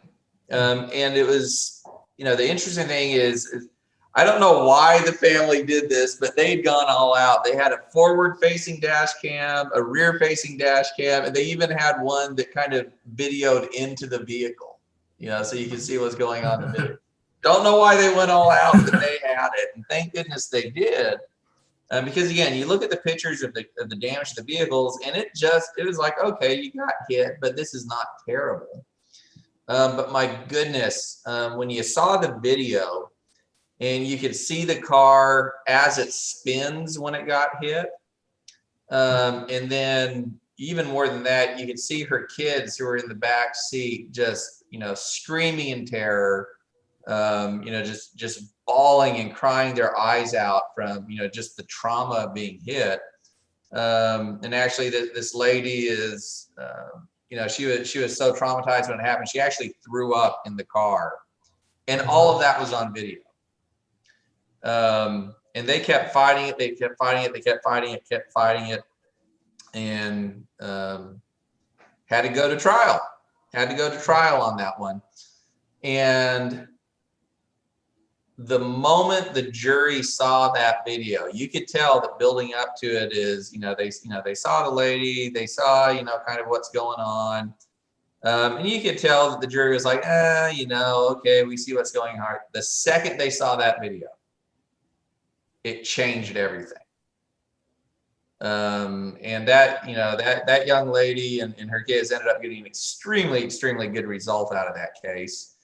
and it was, the interesting thing is I don't know why the family did this, but they'd gone all out. They had a forward-facing dash cam, a rear-facing dash cam, and they even had one that kind of videoed into the vehicle, so you could see what's going on in the video. Don't know why they went all out, but they had it, and thank goodness they did. Because again, you look at the pictures of the damage to the vehicles, and it was like, okay, you got hit, but this is not terrible. But my goodness, when you saw the video and you could see the car as it spins when it got hit, and then even more than that, you could see her kids who were in the back seat just, screaming in terror, just bawling and crying their eyes out from, just the trauma of being hit. And actually this lady is, she was so traumatized when it happened, she actually threw up in the car, and all of that was on video. And they kept fighting it. They kept fighting it. They kept fighting it. Kept fighting it, and had to go to trial. Had to go to trial on that one. And the moment the jury saw that video, you could tell that building up to it is, they saw the lady, they saw, kind of what's going on. And you could tell that the jury was like, okay, we see what's going on. The second they saw that video, it changed everything. And that young lady and her kids ended up getting an extremely, extremely good result out of that case.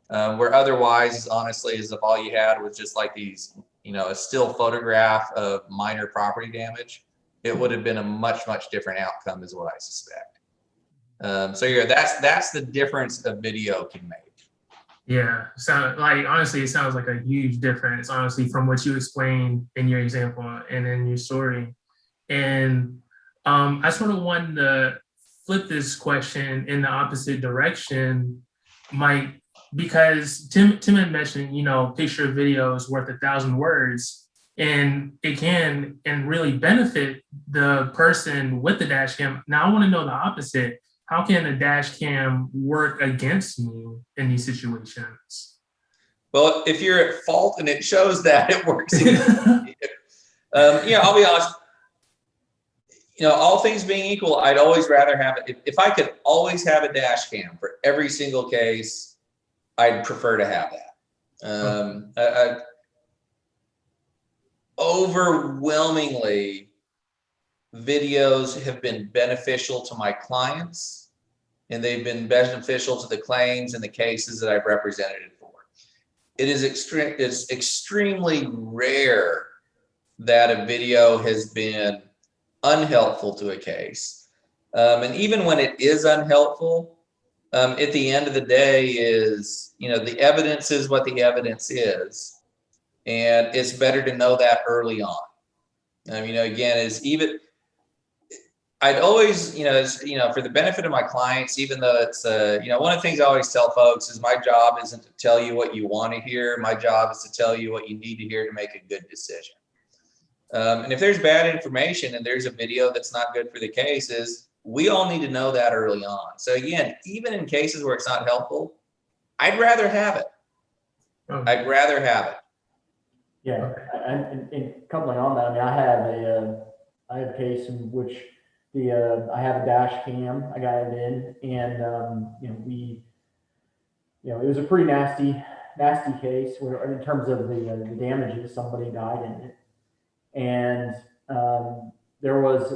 Where otherwise, honestly, as if all you had was just like these, a still photograph of minor property damage, it would have been a much, much different outcome, is what I suspect. So yeah, that's the difference a video can make. Yeah, honestly, it sounds like a huge difference, honestly, from what you explained in your example and in your story. And I sort of wanted to flip this question in the opposite direction, Mike, because Tim had mentioned, picture video is worth 1,000 words, and it can and really benefit the person with the dash cam. Now I want to know the opposite. How can a dash cam work against me in these situations? Well, if you're at fault and it shows that, it works against you. I'll be honest. All things being equal, I'd always rather have it. If I could always have a dash cam for every single case, I'd prefer to have that. Overwhelmingly, videos have been beneficial to my clients, and they've been beneficial to the claims and the cases that I've represented it for. It's extremely rare that a video has been unhelpful to a case. And even when it is unhelpful, at the end of the day is, the evidence is what the evidence is. And it's better to know that early on. Again, I'd always, for the benefit of my clients, even though it's, one of the things I always tell folks is my job isn't to tell you what you want to hear. My job is to tell you what you need to hear to make a good decision. And if there's bad information and there's a video that's not good for the cases, we all need to know that early on. So again, even in cases where it's not helpful, I'd rather have it. I'd rather have it. Yeah, and coupling on that, I have a case in which I have a dash cam. I got it in, and it was a pretty nasty case where, in terms of the damages, somebody died in it, and there was,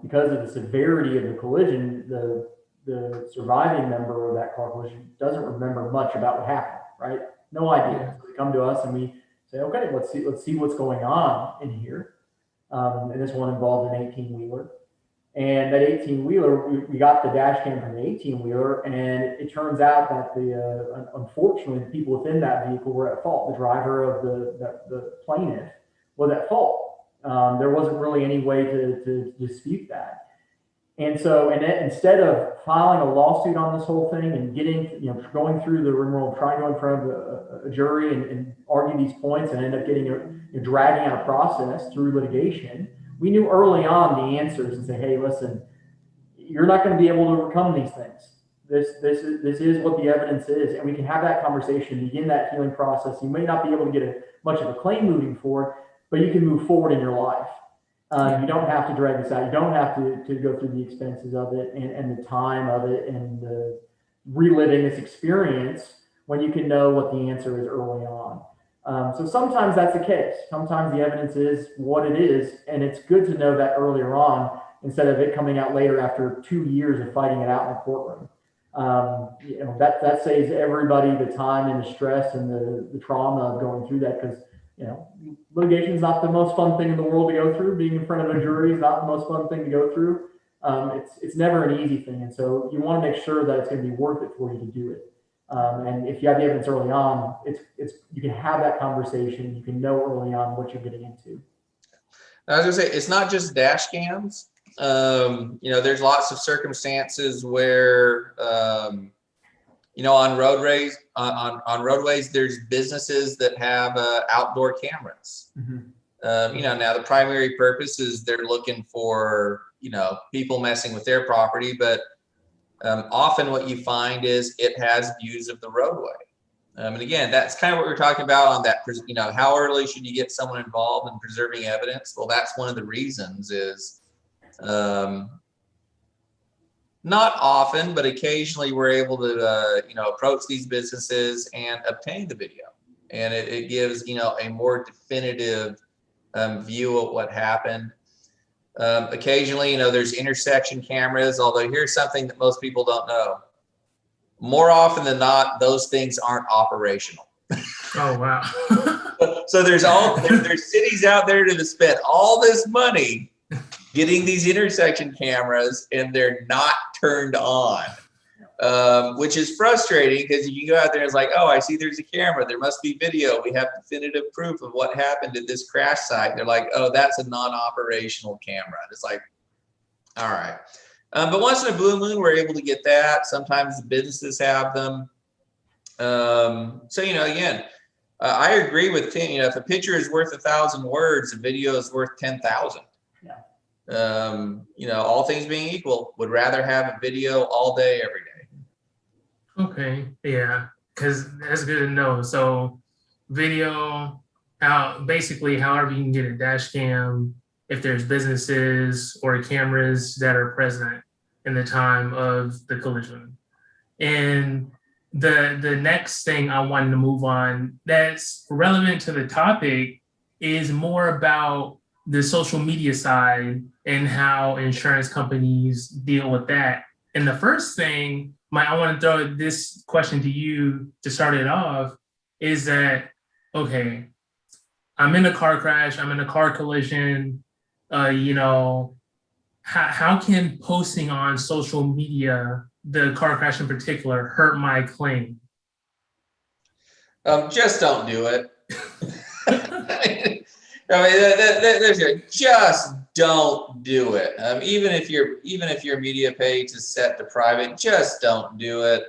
because of the severity of the collision, the surviving member of that car collision doesn't remember much about what happened, right? No idea. So they come to us and we say, okay, let's see what's going on in here. And this one involved an 18-wheeler. And that 18-wheeler, we got the dash cam from the 18-wheeler, and it turns out that unfortunately, the people within that vehicle were at fault. The driver of the plaintiff was at fault. There wasn't really any way to dispute that. And so, instead of filing a lawsuit on this whole thing and going through the rigmarole, trying to go in front of a jury and argue these points and end up dragging out a process through litigation, we knew early on the answers and say, hey, listen, you're not going to be able to overcome these things. This is what the evidence is, and we can have that conversation, begin that healing process. You may not be able to get much of a claim moving forward, but you can move forward in your life. You don't have to drag this out. You don't have to go through the expenses of it and the time of it and reliving this experience when you can know what the answer is early on. So sometimes that's the case. Sometimes the evidence is what it is, and it's good to know that earlier on instead of it coming out later after 2 years of fighting it out in the courtroom. That saves everybody the time and the stress and the trauma of going through that, because litigation is not the most fun thing in the world to go through. Being in front of a jury is not the most fun thing to go through. It's never an easy thing, and so you want to make sure that it's going to be worth it for you to do it. And if you have the evidence early on, you can have that conversation. You can know early on what you're getting into. I was gonna say, it's not just dash cams. There's lots of circumstances where, on roadways, there's businesses that have outdoor cameras. Mm-hmm. Now the primary purpose is they're looking for, people messing with their property, but often what you find is it has views of the roadway. And again, that's kind of what we're talking about on that, how early should you get someone involved in preserving evidence? Well, that's one of the reasons is, not often, but occasionally we're able to, approach these businesses and obtain the video. And it gives, a more definitive view of what happened. Occasionally, there's intersection cameras, although here's something that most people don't know. More often than not, those things aren't operational. Oh, wow. So there's cities out there that have spent all this money getting these intersection cameras and they're not turned on, which is frustrating because you go out there and it's like, oh, I see there's a camera. There must be video. We have definitive proof of what happened at this crash site. They're like, oh, that's a non-operational camera. And it's like, all right. But once in a blue moon, we're able to get that. Sometimes the businesses have them. Again, I agree with Tim. If a picture is worth 1,000 words, a video is worth 10,000. Yeah. All things being equal, would rather have a video all day, every day. Okay, yeah, because that's good to know. So video, basically however you can get a dash cam if there's businesses or cameras that are present in the time of the collision. And the next thing I wanted to move on that's relevant to the topic is more about the social media side and how insurance companies deal with that. And the first thing, I want to throw this question to you to start it off, is that, okay, I'm in a car crash, I'm in a car collision, how can posting on social media, the car crash in particular, hurt my claim? Just don't do it. Just don't do it. Even if your media page is set to private, just don't do it.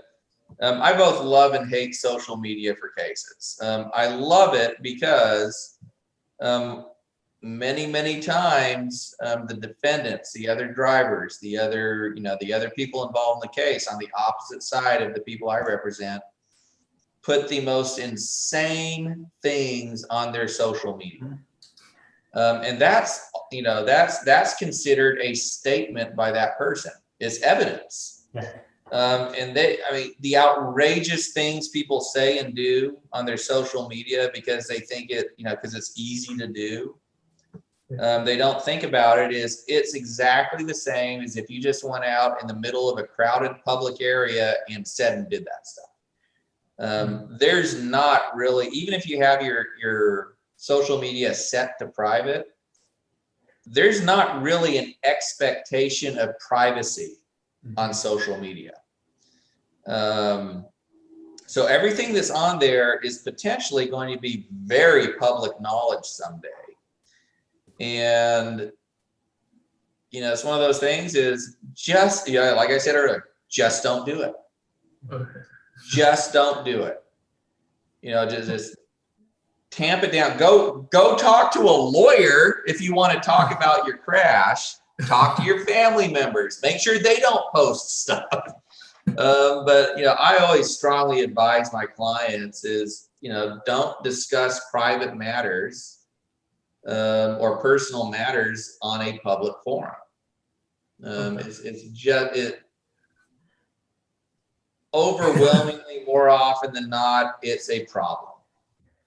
I both love and hate social media for cases. I love it because many times the defendants, the other drivers, the other people involved in the case on the opposite side of the people I represent put the most insane things on their social media. And that's considered a statement by that person. It's evidence. Yeah. And the outrageous things people say and do on their social media because they think because it's easy to do. They don't think about it's exactly the same as if you just went out in the middle of a crowded public area and said and did that stuff. There's not really, even if you have your social media set to private, there's not really an expectation of privacy on social media. So everything that's on there is potentially going to be very public knowledge someday. And, it's one of those things is just, like I said earlier, just don't do it. Okay. Just don't do it. Just tamp it down. Go talk to a lawyer if you want to talk about your crash. Talk to your family members. Make sure they don't post stuff. But I always strongly advise my clients is don't discuss private matters or personal matters on a public forum. It's overwhelmingly more often than not, it's a problem.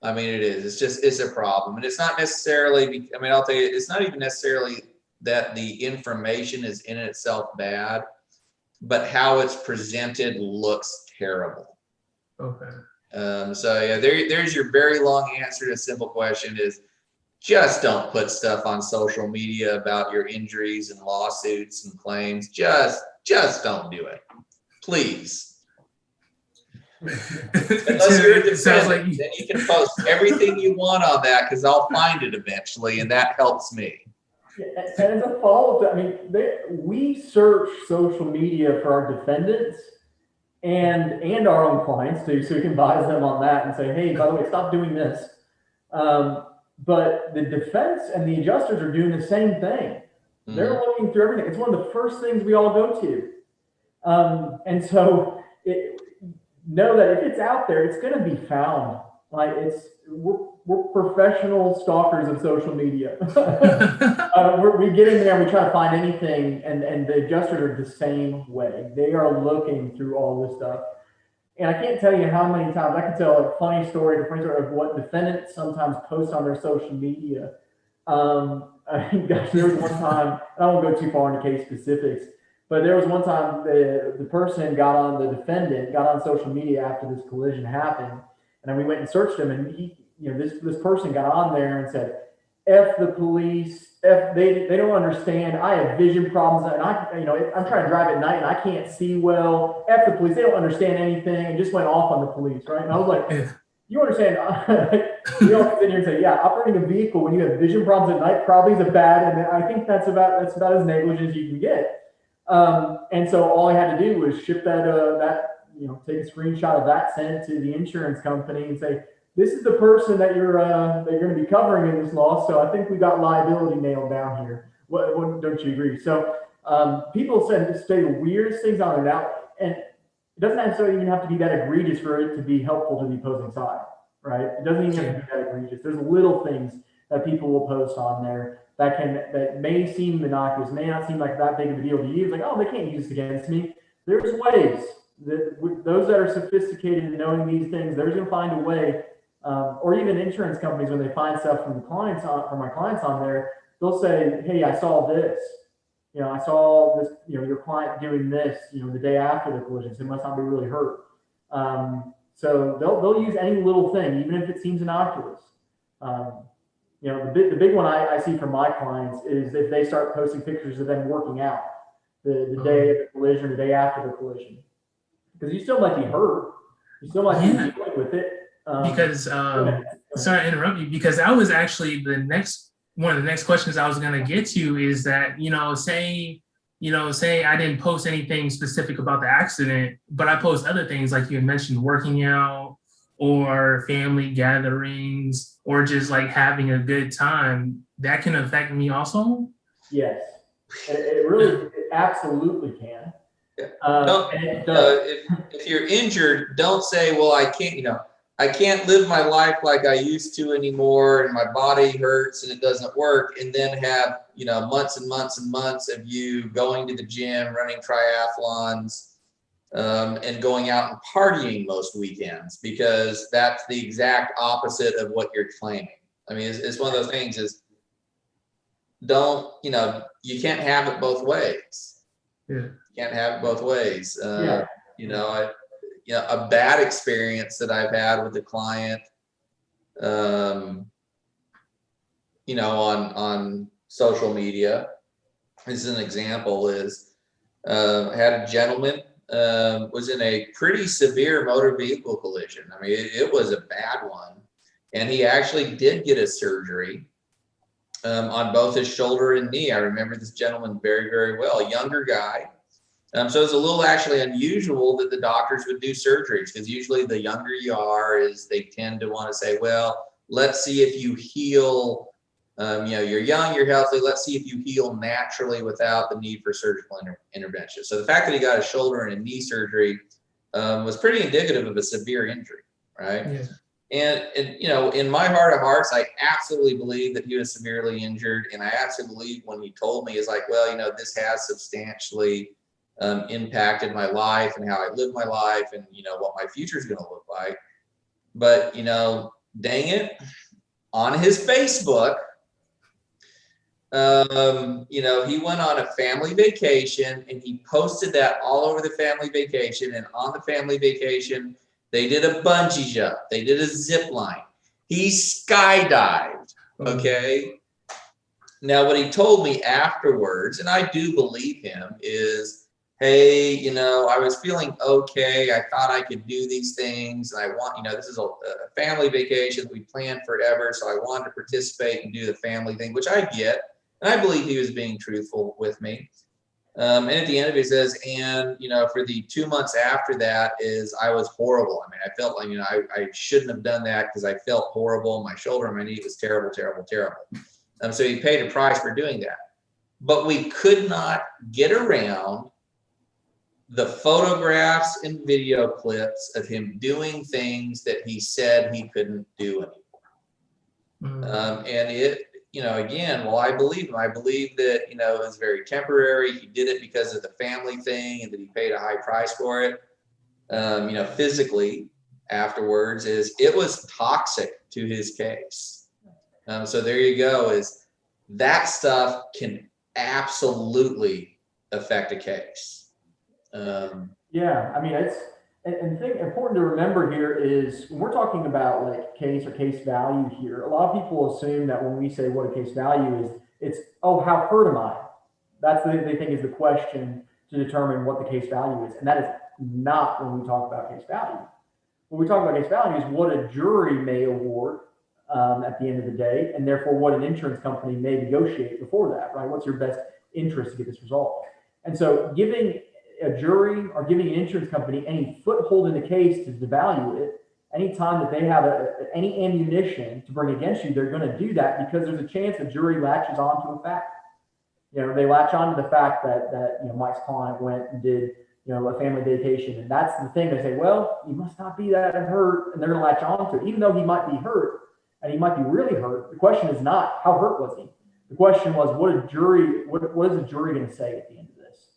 I mean, it is. It's a problem, and it's not necessarily. I'll tell you, it's not even necessarily that the information is in itself bad, but how it's presented looks terrible. Okay. There's your very long answer to a simple question is just don't put stuff on social media about your injuries and lawsuits and claims. Just don't do it, please. Unless you're a defendant, then you can post everything you want on that because I'll find it eventually, and that helps me. And as a follow-up, we search social media for our defendants and our own clients too, so we can advise them on that and say, hey, by the way, stop doing this. But the defense and the adjusters are doing the same thing. They're looking through everything. It's one of the first things we all go to. And so know that if it's out there, it's going to be found. Like we're professional stalkers of social media. We get in there and we try to find anything, and the adjusters are the same way. They are looking through all this stuff. And I can't tell you how many times I can tell a funny story of what defendants sometimes post on their social media. Gosh, there was one time, and I won't go too far into case specifics, but there was one time the person the defendant got on social media after this collision happened, and then we went and searched him, and this person got on there and said, "F the police, they don't understand. I have vision problems, and I'm trying to drive at night and I can't see well. F the police, they don't understand anything," and just went off on the police, right? And I was like, you understand? You don't sit here and say, yeah, operating a vehicle when you have vision problems at night probably is bad, and I think that's about as negligent as you can get. And so all I had to do was ship take a screenshot of that, send it to the insurance company, and say, this is the person that you're going to be covering in this loss. So I think we got liability nailed down here. What don't you agree? So people say the weirdest things on there now, and it doesn't necessarily even have to be that egregious for it to be helpful to the opposing side, right? It doesn't even have to be that egregious. There's little things that people will post on there that may seem innocuous, may not seem like that big of a deal to you. It's like, oh, they can't use this against me. There's ways that those that are sophisticated in knowing these things, they're going to find a way. Or even insurance companies, when they find stuff from my clients on there, they'll say, hey, I saw this. I saw this, your client doing this, the day after the collision, so it must not be really hurt. So they'll use any little thing, even if it seems innocuous. The big one I see from my clients is if they start posting pictures of them working out the day of the collision, the day after the collision, because you still might be hurt, you still might be dealing with it. Because sorry to interrupt you, because that was actually one of the next questions I was going to get to is that, say I didn't post anything specific about the accident, but I post other things like you had mentioned, working out or family gatherings or just like having a good time, that can affect me also? Yes, it absolutely can. If you're injured, don't say, well, I can't live my life like I used to anymore, and my body hurts and it doesn't work, and then have months and months and months of you going to the gym, running triathlons, and going out and partying most weekends, because that's the exact opposite of what you're claiming. I mean, it's one of those things is you can't have it both ways. Yeah. You can't have it both ways. A bad experience that I've had with a client, on social media, as an example, is I had a gentleman was in a pretty severe motor vehicle collision. I mean, it was a bad one, and he actually did get a surgery on both his shoulder and knee. I remember this gentleman very, very well, a younger guy. So it's a little actually unusual that the doctors would do surgeries, because usually the younger you are, is they tend to want to say, well, let's see if you heal. You're young, you're healthy. Let's see if you heal naturally without the need for surgical intervention. So the fact that he got a shoulder and a knee surgery was pretty indicative of a severe injury, right? Yeah. And in my heart of hearts, I absolutely believe that he was severely injured, and I absolutely believe when he told me, is like, well, this has substantially impacted my life and how I live my life, and what my future is going to look like. But dang it, on his Facebook, he went on a family vacation, and he posted that all over the family vacation. And on the family vacation, they did a bungee jump, they did a zip line, he skydived. Okay. Now, what he told me afterwards, and I do believe him, is, hey, I was feeling okay. I thought I could do these things, and I want, this is a family vacation that we planned forever, so I wanted to participate and do the family thing, which I get, and I believe he was being truthful with me. And at the end of it, it says, and, for the 2 months after that I was horrible. I mean, I felt like, I shouldn't have done that because I felt horrible. My shoulder and my knee was terrible, terrible, terrible. So he paid a price for doing that. But we could not get around the photographs and video clips of him doing things that he said he couldn't do anymore. And it, again, well, I believe him. I believe that, it was very temporary. He did it because of the family thing and that he paid a high price for it. Physically afterwards it was toxic to his case. So there you go, is that stuff can absolutely affect a case. Yeah, I mean, and the thing important to remember here is when we're talking about like case or case value here, a lot of people assume that when we say what a case value is, it's, oh, how hurt am I? That's what they think is the question to determine what the case value is. And that is not when we talk about case value. When we talk about case value is what a jury may award at the end of the day, and therefore what an insurance company may negotiate before that, right? What's your best interest to get this resolved? And so giving a jury or giving an insurance company any foothold in the case to devalue it, anytime that they have any ammunition to bring against you, they're going to do that because there's a chance the jury latches onto a fact. They latch onto the fact that Mike's client went and did a family vacation, and that's the thing. They say, well, you must not be that hurt, and they're going to latch onto it, even though he might be hurt and he might be really hurt. The question is not how hurt was he. The question was what is the jury going to say at the end of this,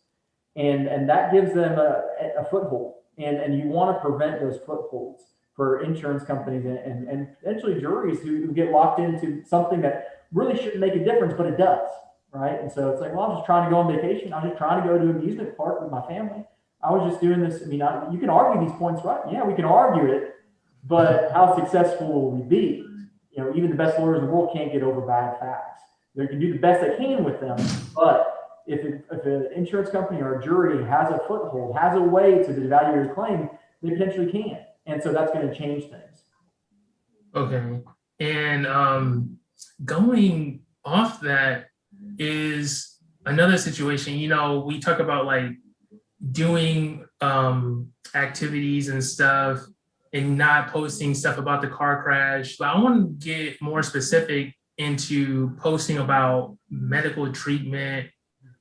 and that gives them a foothold, and you want to prevent those footholds for insurance companies and potentially juries who get locked into something that really shouldn't make a difference, but it does. Right. And so it's like, well, I'm just trying to go on vacation. I'm just trying to go to an amusement park with my family. I was just doing this. I mean, you can argue these points, right? Yeah, we can argue it, but how successful will we be? Even the best lawyers in the world can't get over bad facts. They can do the best they can with them, but if an insurance company or a jury has a foothold, has a way to devalue your claim, they potentially can. And so that's going to change things. Okay. And going off that, is another situation, we talk about like doing activities and stuff and not posting stuff about the car crash, but I want to get more specific into posting about medical treatment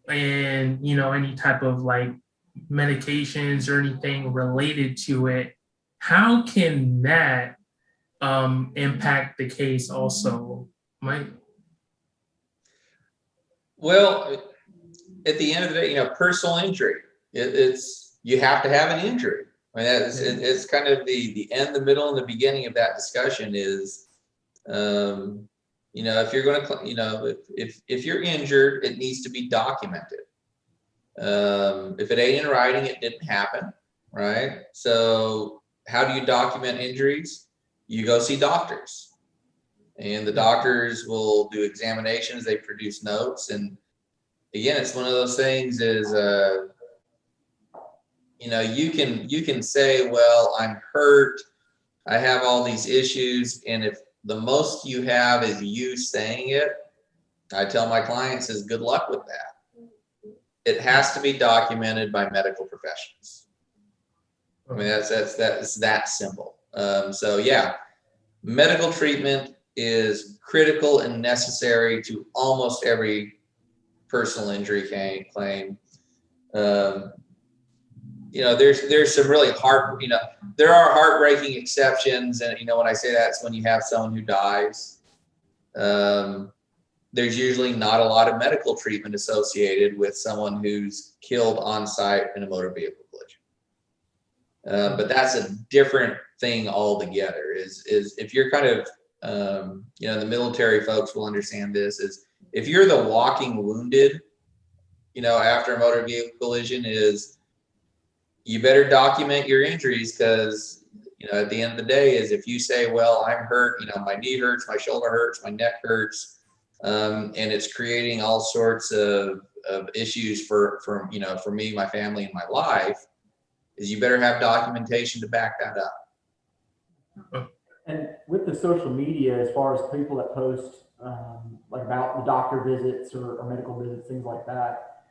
and any type of like medications or anything related to it. How can that impact the case also, Mike? Well, at the end of the day, personal injury, it's you have to have an injury. I mean, it's kind of the end, the middle, and the beginning of that discussion is, if you're going to, if you're injured, it needs to be documented. If it ain't in writing, it didn't happen, right? So how do you document injuries? You go see doctors. And the doctors will do examinations. They produce notes. And again, it's one of those things is, you can say, well, I'm hurt. I have all these issues. And if the most you have is you saying it, I tell my clients is good luck with that. It has to be documented by medical professionals. I mean, that's that simple. So yeah, medical treatment is critical and necessary to almost every personal injury claim. There's some really there are heartbreaking exceptions, and when I say that, it's when you have someone who dies. There's usually not a lot of medical treatment associated with someone who's killed on site in a motor vehicle collision. But that's a different thing altogether. Is if you're kind of the military folks will understand this, is if you're the walking wounded, after a motor vehicle collision, is you better document your injuries, because at the end of the day is if you say, well, I'm hurt, my knee hurts, my shoulder hurts, my neck hurts, and it's creating all sorts of issues for me, my family, and my life, is you better have documentation to back that up. And with the social media, as far as people that post like about the doctor visits or medical visits, things like that,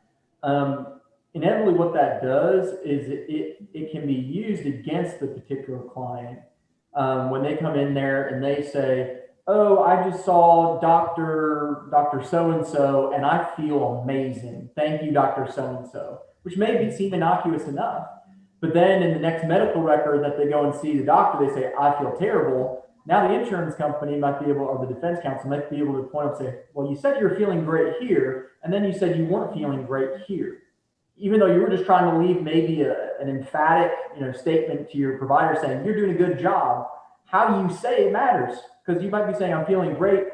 Inevitably what that does is it can be used against the particular client when they come in there and they say, oh, I just saw Dr. So-and-so and I feel amazing. Thank you, Dr. So-and-so, which may seem innocuous enough. But then in the next medical record that they go and see the doctor, they say, I feel terrible. Now the insurance company might be able, or the defense counsel might be able to point up and say, well, you said you're feeling great here, and then you said you weren't feeling great here. Even though you were just trying to leave maybe an emphatic, statement to your provider saying you're doing a good job, how do you say it matters? Because you might be saying I'm feeling great,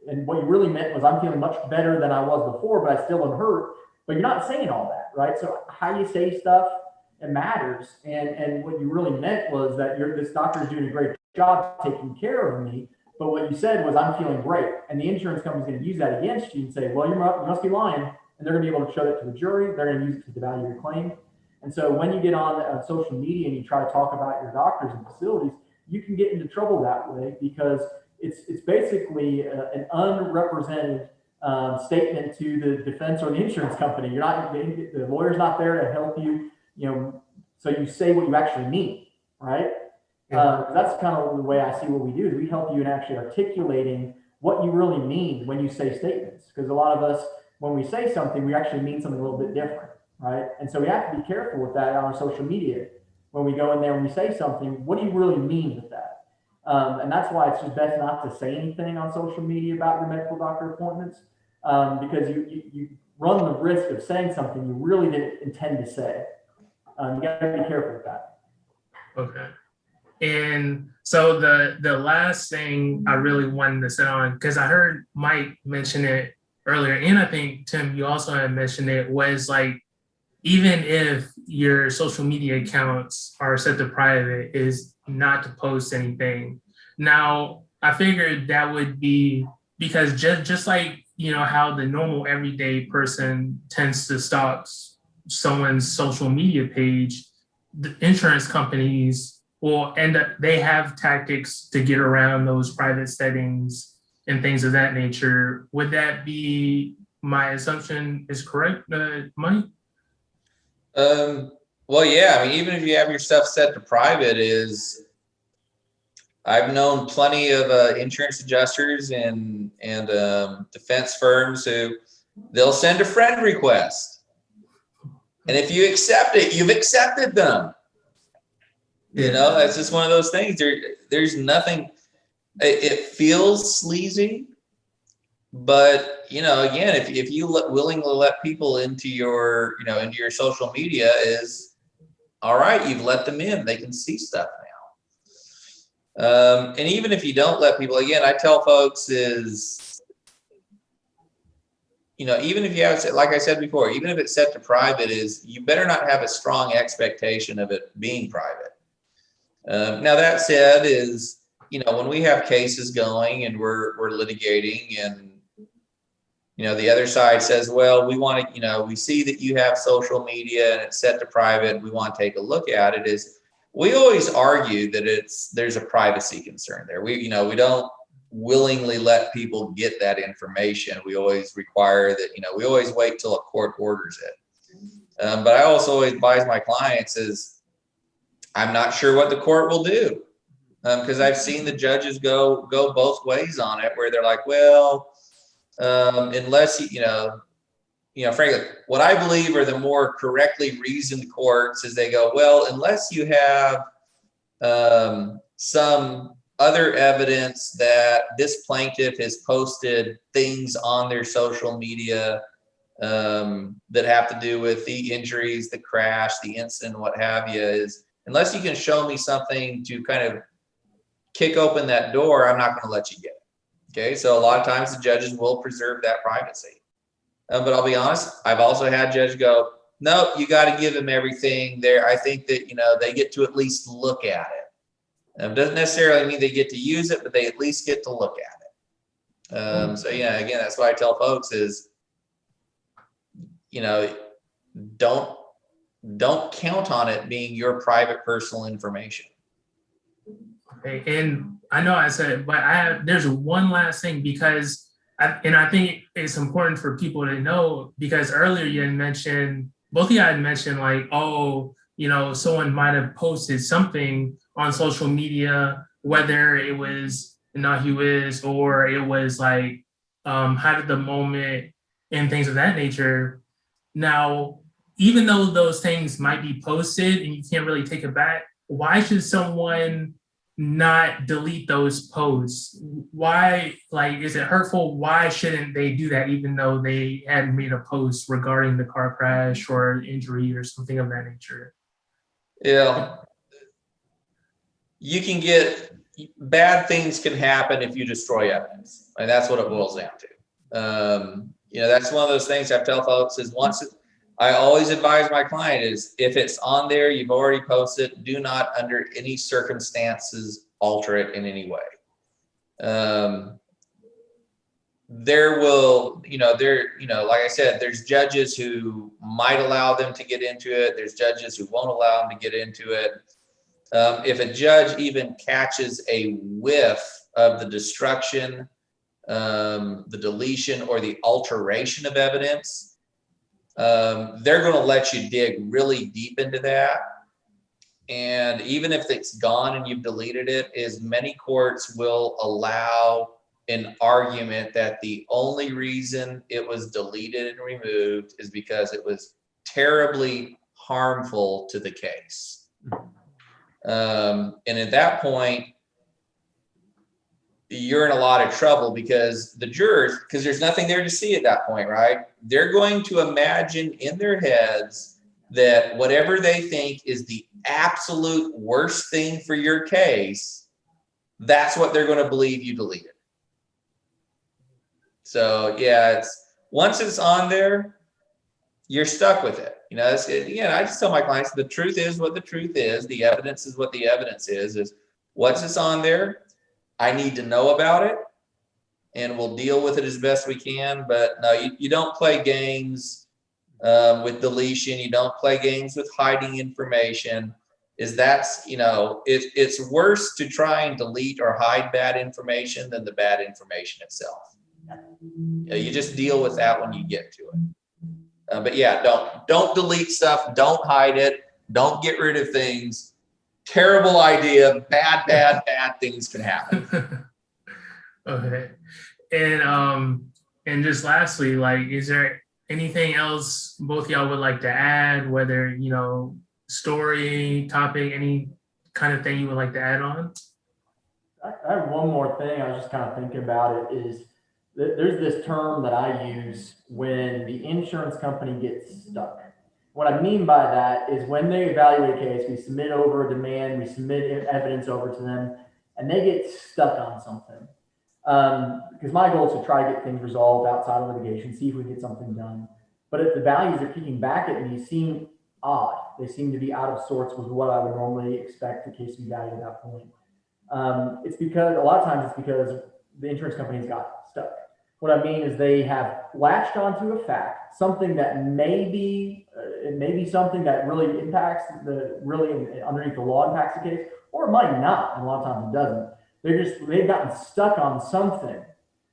and what you really meant was I'm feeling much better than I was before, but I still am hurt. But you're not saying all that, right? So how you say stuff, it matters. And what you really meant was that this doctor is doing a great job taking care of me. But what you said was I'm feeling great, and the insurance company's going to use that against you and say, well, you must be lying. And they're going to be able to show that to the jury. They're going to use it to devalue your claim. And so when you get on social media and you try to talk about your doctors and facilities, you can get into trouble that way because it's basically an unrepresented statement to the defense or the insurance company. The lawyer's not there to help you, so you say what you actually mean, right? That's kind of the way I see what we do is we help you in actually articulating what you really mean when you say statements. Because a lot of us, when we say something, we actually mean something a little bit different, right? And so we have to be careful with that on our social media. When we go in there and we say something, what do you really mean with that? And that's why it's just best not to say anything on social media about your medical doctor appointments because you run the risk of saying something you really didn't intend to say. You got to be careful with that. Okay. And so the last thing I really wanted to say on, because I heard Mike mention it earlier, and I think Tim, you also had mentioned it, was like, even if your social media accounts are set to private, is not to post anything. Now, I figured that would be because just like, how the normal everyday person tends to stalk someone's social media page, the insurance companies will end up, they have tactics to get around those private settings and things of that nature. Would that be my assumption is correct, Mike? Well, yeah, I mean, even if you have your stuff set to private, I've known plenty of insurance adjusters and defense firms who they'll send a friend request. And if you accept it, you've accepted them. That's just one of those things. There's nothing, it feels sleazy, but again, if you willingly let people into your social media, is all right, you've let them in, they can see stuff now. And even if you don't let people, again, I tell folks is, even if you have, like I said before, even if it's set to private, is you better not have a strong expectation of it being private. Now that said, is when we have cases going and we're litigating, and the other side says, well, we want to, we see that you have social media and it's set to private, we want to take a look at it, is we always argue that there's a privacy concern there. We don't willingly let people get that information. We always require that, we always wait till a court orders it. But I also always advise my clients is, I'm not sure what the court will do, because I've seen the judges go both ways on it, where they're like, well, unless frankly, what I believe are the more correctly reasoned courts is they go, well, unless you have some other evidence that this plaintiff has posted things on their social media that have to do with the injuries, the crash, the incident, what have you, is unless you can show me something to kind of kick open that door, I'm not going to let you get it. Okay, so a lot of times the judges will preserve that privacy. But I'll be honest, I've also had judges go, no, you got to give them everything there. I think that, they get to at least look at it. It doesn't necessarily mean they get to use it, but they at least get to look at it. So yeah, again, that's what I tell folks is, don't count on it being your private personal information. Okay, and I know I said it, but there's one last thing, because And I think it's important for people to know, because earlier you had mentioned, both of you had mentioned like, oh, someone might have posted something on social media, whether it was innocuous or it was like height of the moment and things of that nature. Now, even though those things might be posted and you can't really take it back, why should someone not delete those posts? Why, like, is it hurtful? Why shouldn't they do that even though they had made a post regarding the car crash or injury or something of that nature? Yeah. You can get bad things can happen if you destroy evidence. And that's what it boils down to. That's one of those things I tell folks is I always advise my client is if it's on there, you've already posted, do not under any circumstances alter it in any way. Like I said, there's judges who might allow them to get into it. There's judges who won't allow them to get into it. If a judge even catches a whiff of the destruction, the deletion, or the alteration of evidence, they're going to let you dig really deep into that. And even if it's gone and you've deleted it, many courts will allow an argument that the only reason it was deleted and removed is because it was terribly harmful to the case. And at that point, you're in a lot of trouble because the jurors, because there's nothing there to see at that point, right? They're going to imagine in their heads that whatever they think is the absolute worst thing for your case, that's what they're going to believe you deleted. So yeah, once it's on there, you're stuck with it. I just tell my clients, the truth is what the truth is. The evidence is what the evidence is once it's on there, I need to know about it and we'll deal with it as best we can. But no, you don't play games with deletion. You don't play games with hiding information. It's worse to try and delete or hide bad information than the bad information itself. You just deal with that when you get to it. But yeah, don't delete stuff. Don't hide it. Don't get rid of things. Terrible idea. Bad things can happen. Okay. And just lastly, like, is there anything else both y'all would like to add, whether, story, topic, any kind of thing you would like to add on? I have one more thing. I was just kind of thinking about it is there's this term that I use when the insurance company gets stuck. What I mean by that is when they evaluate a case, we submit over a demand, we submit evidence over to them, and they get stuck on something. Because my goal is to try to get things resolved outside of litigation, see if we can get something done. But if the values are kicking back at me seem odd, they seem to be out of sorts with what I would normally expect the case to be valued at that point. It's because a lot of times it's because the insurance companies got stuck. What I mean is they have latched onto a fact, something that may be something that really impacts underneath the law impacts the case, or it might not, and a lot of times it doesn't. They've gotten stuck on something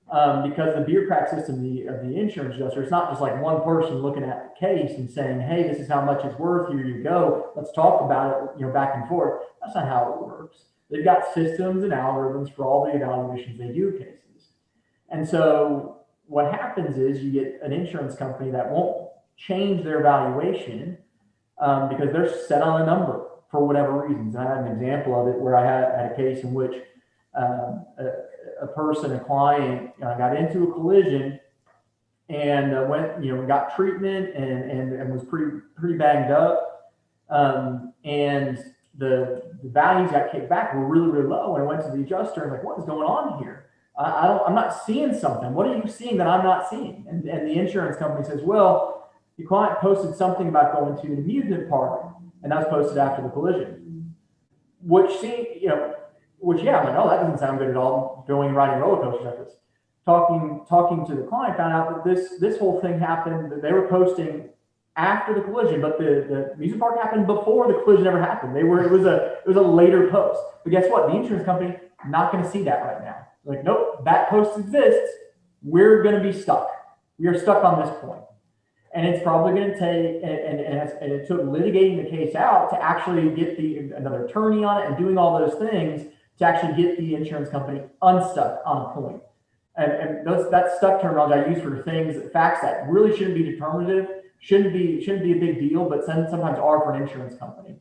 because the bureaucratic system of the insurance adjuster, it's not just like one person looking at the case and saying, hey, this is how much it's worth, here you go, let's talk about it, back and forth. That's not how it works. They've got systems and algorithms for all the evaluations they do cases. And so what happens is you get an insurance company that won't change their valuation because they're set on a number for whatever reasons. And I had an example of it where I had a case in which a client got into a collision and got treatment and was pretty banged up. And the values got kicked back were really, really low. And I went to the adjuster and like, what is going on here? I'm not seeing something. What are you seeing that I'm not seeing? And the insurance company says, well, the client posted something about going to an amusement park, and that was posted after the collision. I'm like, oh, that doesn't sound good at all. Going and riding roller coasters like this. Talking to the client, found out that this whole thing happened. That they were posting after the collision, but the amusement park happened before the collision ever happened. It was a later post. But guess what? The insurance company not going to see that right now. Like, nope, that post exists. we're going to be stuck. We are stuck on this point. And it's probably going to take, and it took litigating the case out to actually get another attorney on it and doing all those things to actually get the insurance company unstuck on a point. And that stuck terminology I use for things, facts that really shouldn't be determinative, shouldn't be a big deal, but sometimes are for an insurance company.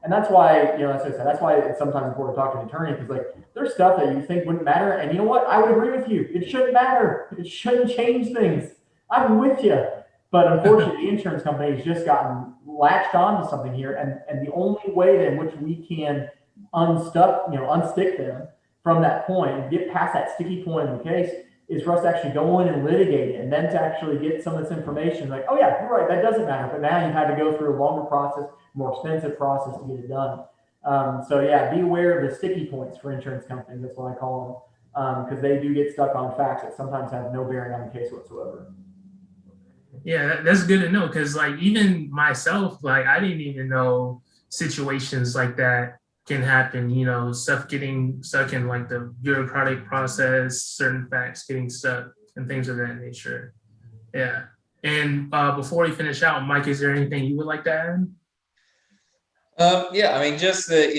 And that's why, as I said, that's why it's sometimes important to talk to an attorney, because like there's stuff that you think wouldn't matter. And you know what? I would agree with you. It shouldn't matter. It shouldn't change things. I'm with you. But unfortunately, the insurance company has just gotten latched on to something here. And the only way in which we can unstick them from that point and get past that sticky point in the case is for us to actually go in and litigate it, and then to actually get some of this information like, oh yeah, you're right, that doesn't matter. But now you've had to go through a longer process, more expensive process to get it done. So yeah, be aware of the sticky points for insurance companies. That's what I call them, because they do get stuck on facts that sometimes have no bearing on the case whatsoever. Yeah, that's good to know, because like even myself, like I didn't even know situations like that can happen, stuff getting stuck in like the bureaucratic process, certain facts getting stuck and things of that nature. Yeah. And before we finish out, Mike, is there anything you would like to add? Yeah, I mean, just the,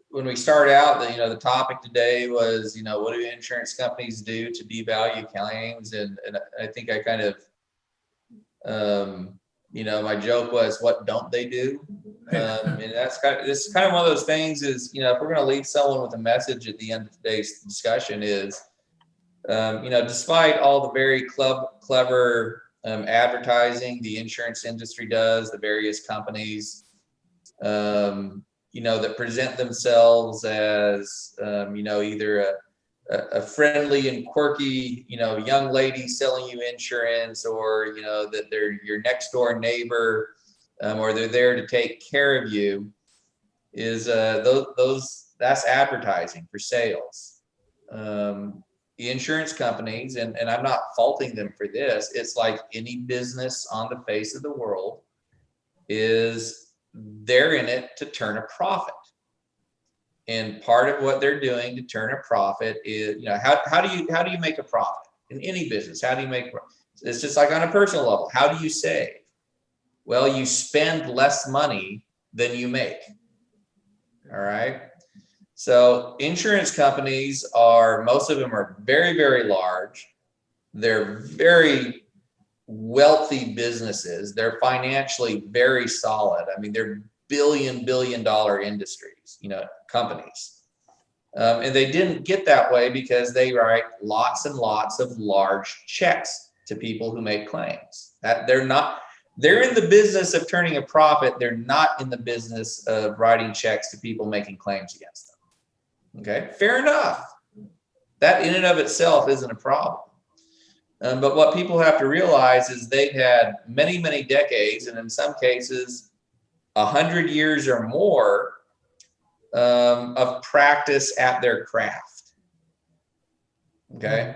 when we started out, the topic today was, what do insurance companies do to devalue claims? And I think I kind of, my joke was, what don't they do? And this is kind of one of those things is, if we're going to leave someone with a message at the end of today's discussion is, despite all the very clever advertising the insurance industry does, the various companies, that present themselves as, either a friendly and quirky, young lady selling you insurance, or, that they're your next door neighbor, or they're there to take care of you, is that's advertising for sales. The insurance companies, and I'm not faulting them for this, it's like any business on the face of the world, is they're in it to turn a profit. And part of what they're doing to turn a profit is, how do you make a profit in any business? How do you make, it's just like on a personal level. How do you save? Well, you spend less money than you make. All right. So insurance companies most of them are very, very large. They're very wealthy businesses. They're financially very solid. I mean, they're billion dollar industries, companies. And they didn't get that way because they write lots and lots of large checks to people who make claims. They're in the business of turning a profit. They're not in the business of writing checks to people making claims against them. Okay, fair enough. That in and of itself isn't a problem. But what people have to realize is they've had many, many decades, and in some cases, 100 years or more of practice at their craft. Okay.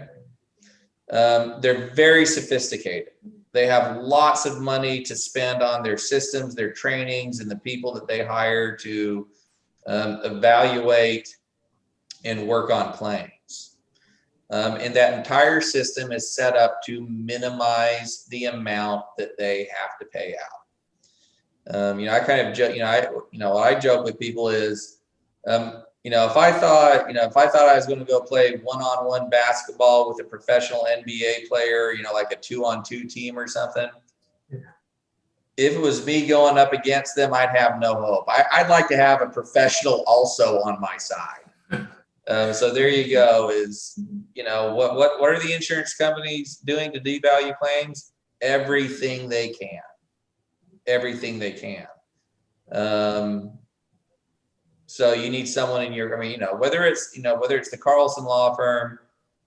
They're very sophisticated. They have lots of money to spend on their systems, their trainings, and the people that they hire to evaluate and work on claims. And that entire system is set up to minimize the amount that they have to pay out. I kind of joke, what I joke with people is, if I thought I was going to go play one-on-one basketball with a professional NBA player, like a 2-on-2 team or something, if it was me going up against them, I'd have no hope. I'd like to have a professional also on my side. So there you go. Is what are the insurance companies doing to devalue claims? Everything they can. Everything they can. So you need someone in your, whether it's the Carlson law firm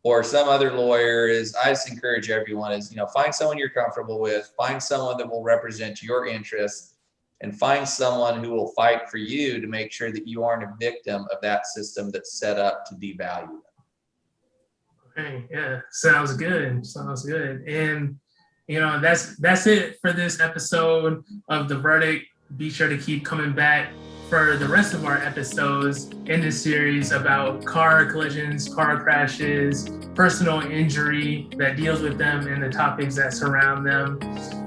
or some other lawyer, I just encourage everyone is, find someone you're comfortable with, find someone that will represent your interests, and find someone who will fight for you to make sure that you aren't a victim of that system that's set up to devalue them. Okay, yeah, sounds good. And that's it for this episode of The Verdict. Be sure to keep coming back for the rest of our episodes in this series about car collisions, car crashes, personal injury that deals with them and the topics that surround them.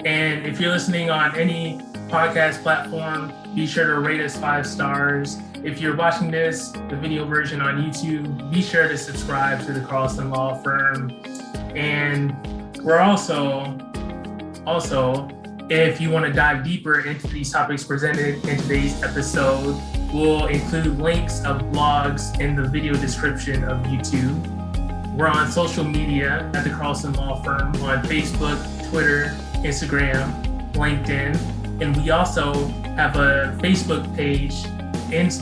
And if you're listening on any podcast platform, be sure to rate us 5 stars. If you're watching this, the video version on YouTube, be sure to subscribe to the Carlson Law Firm. And we're also, if you want to dive deeper into these topics presented in today's episode, we'll include links of blogs in the video description of YouTube. We're on social media at the Carlson Law Firm on Facebook, Twitter, Instagram, LinkedIn, and we also have a Facebook page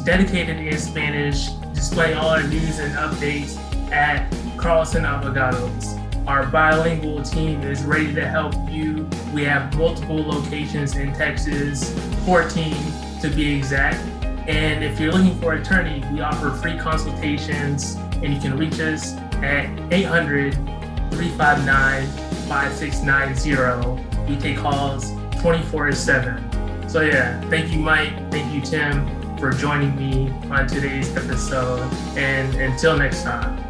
dedicated in Spanish, displaying all our news and updates at Carlson Abogados. Our bilingual team is ready to help you. We have multiple locations in Texas, 14 to be exact. And if you're looking for an attorney, we offer free consultations, and you can reach us at 800-359-5690. We take calls 24/7. So yeah, thank you, Mike. Thank you, Tim, for joining me on today's episode. And until next time.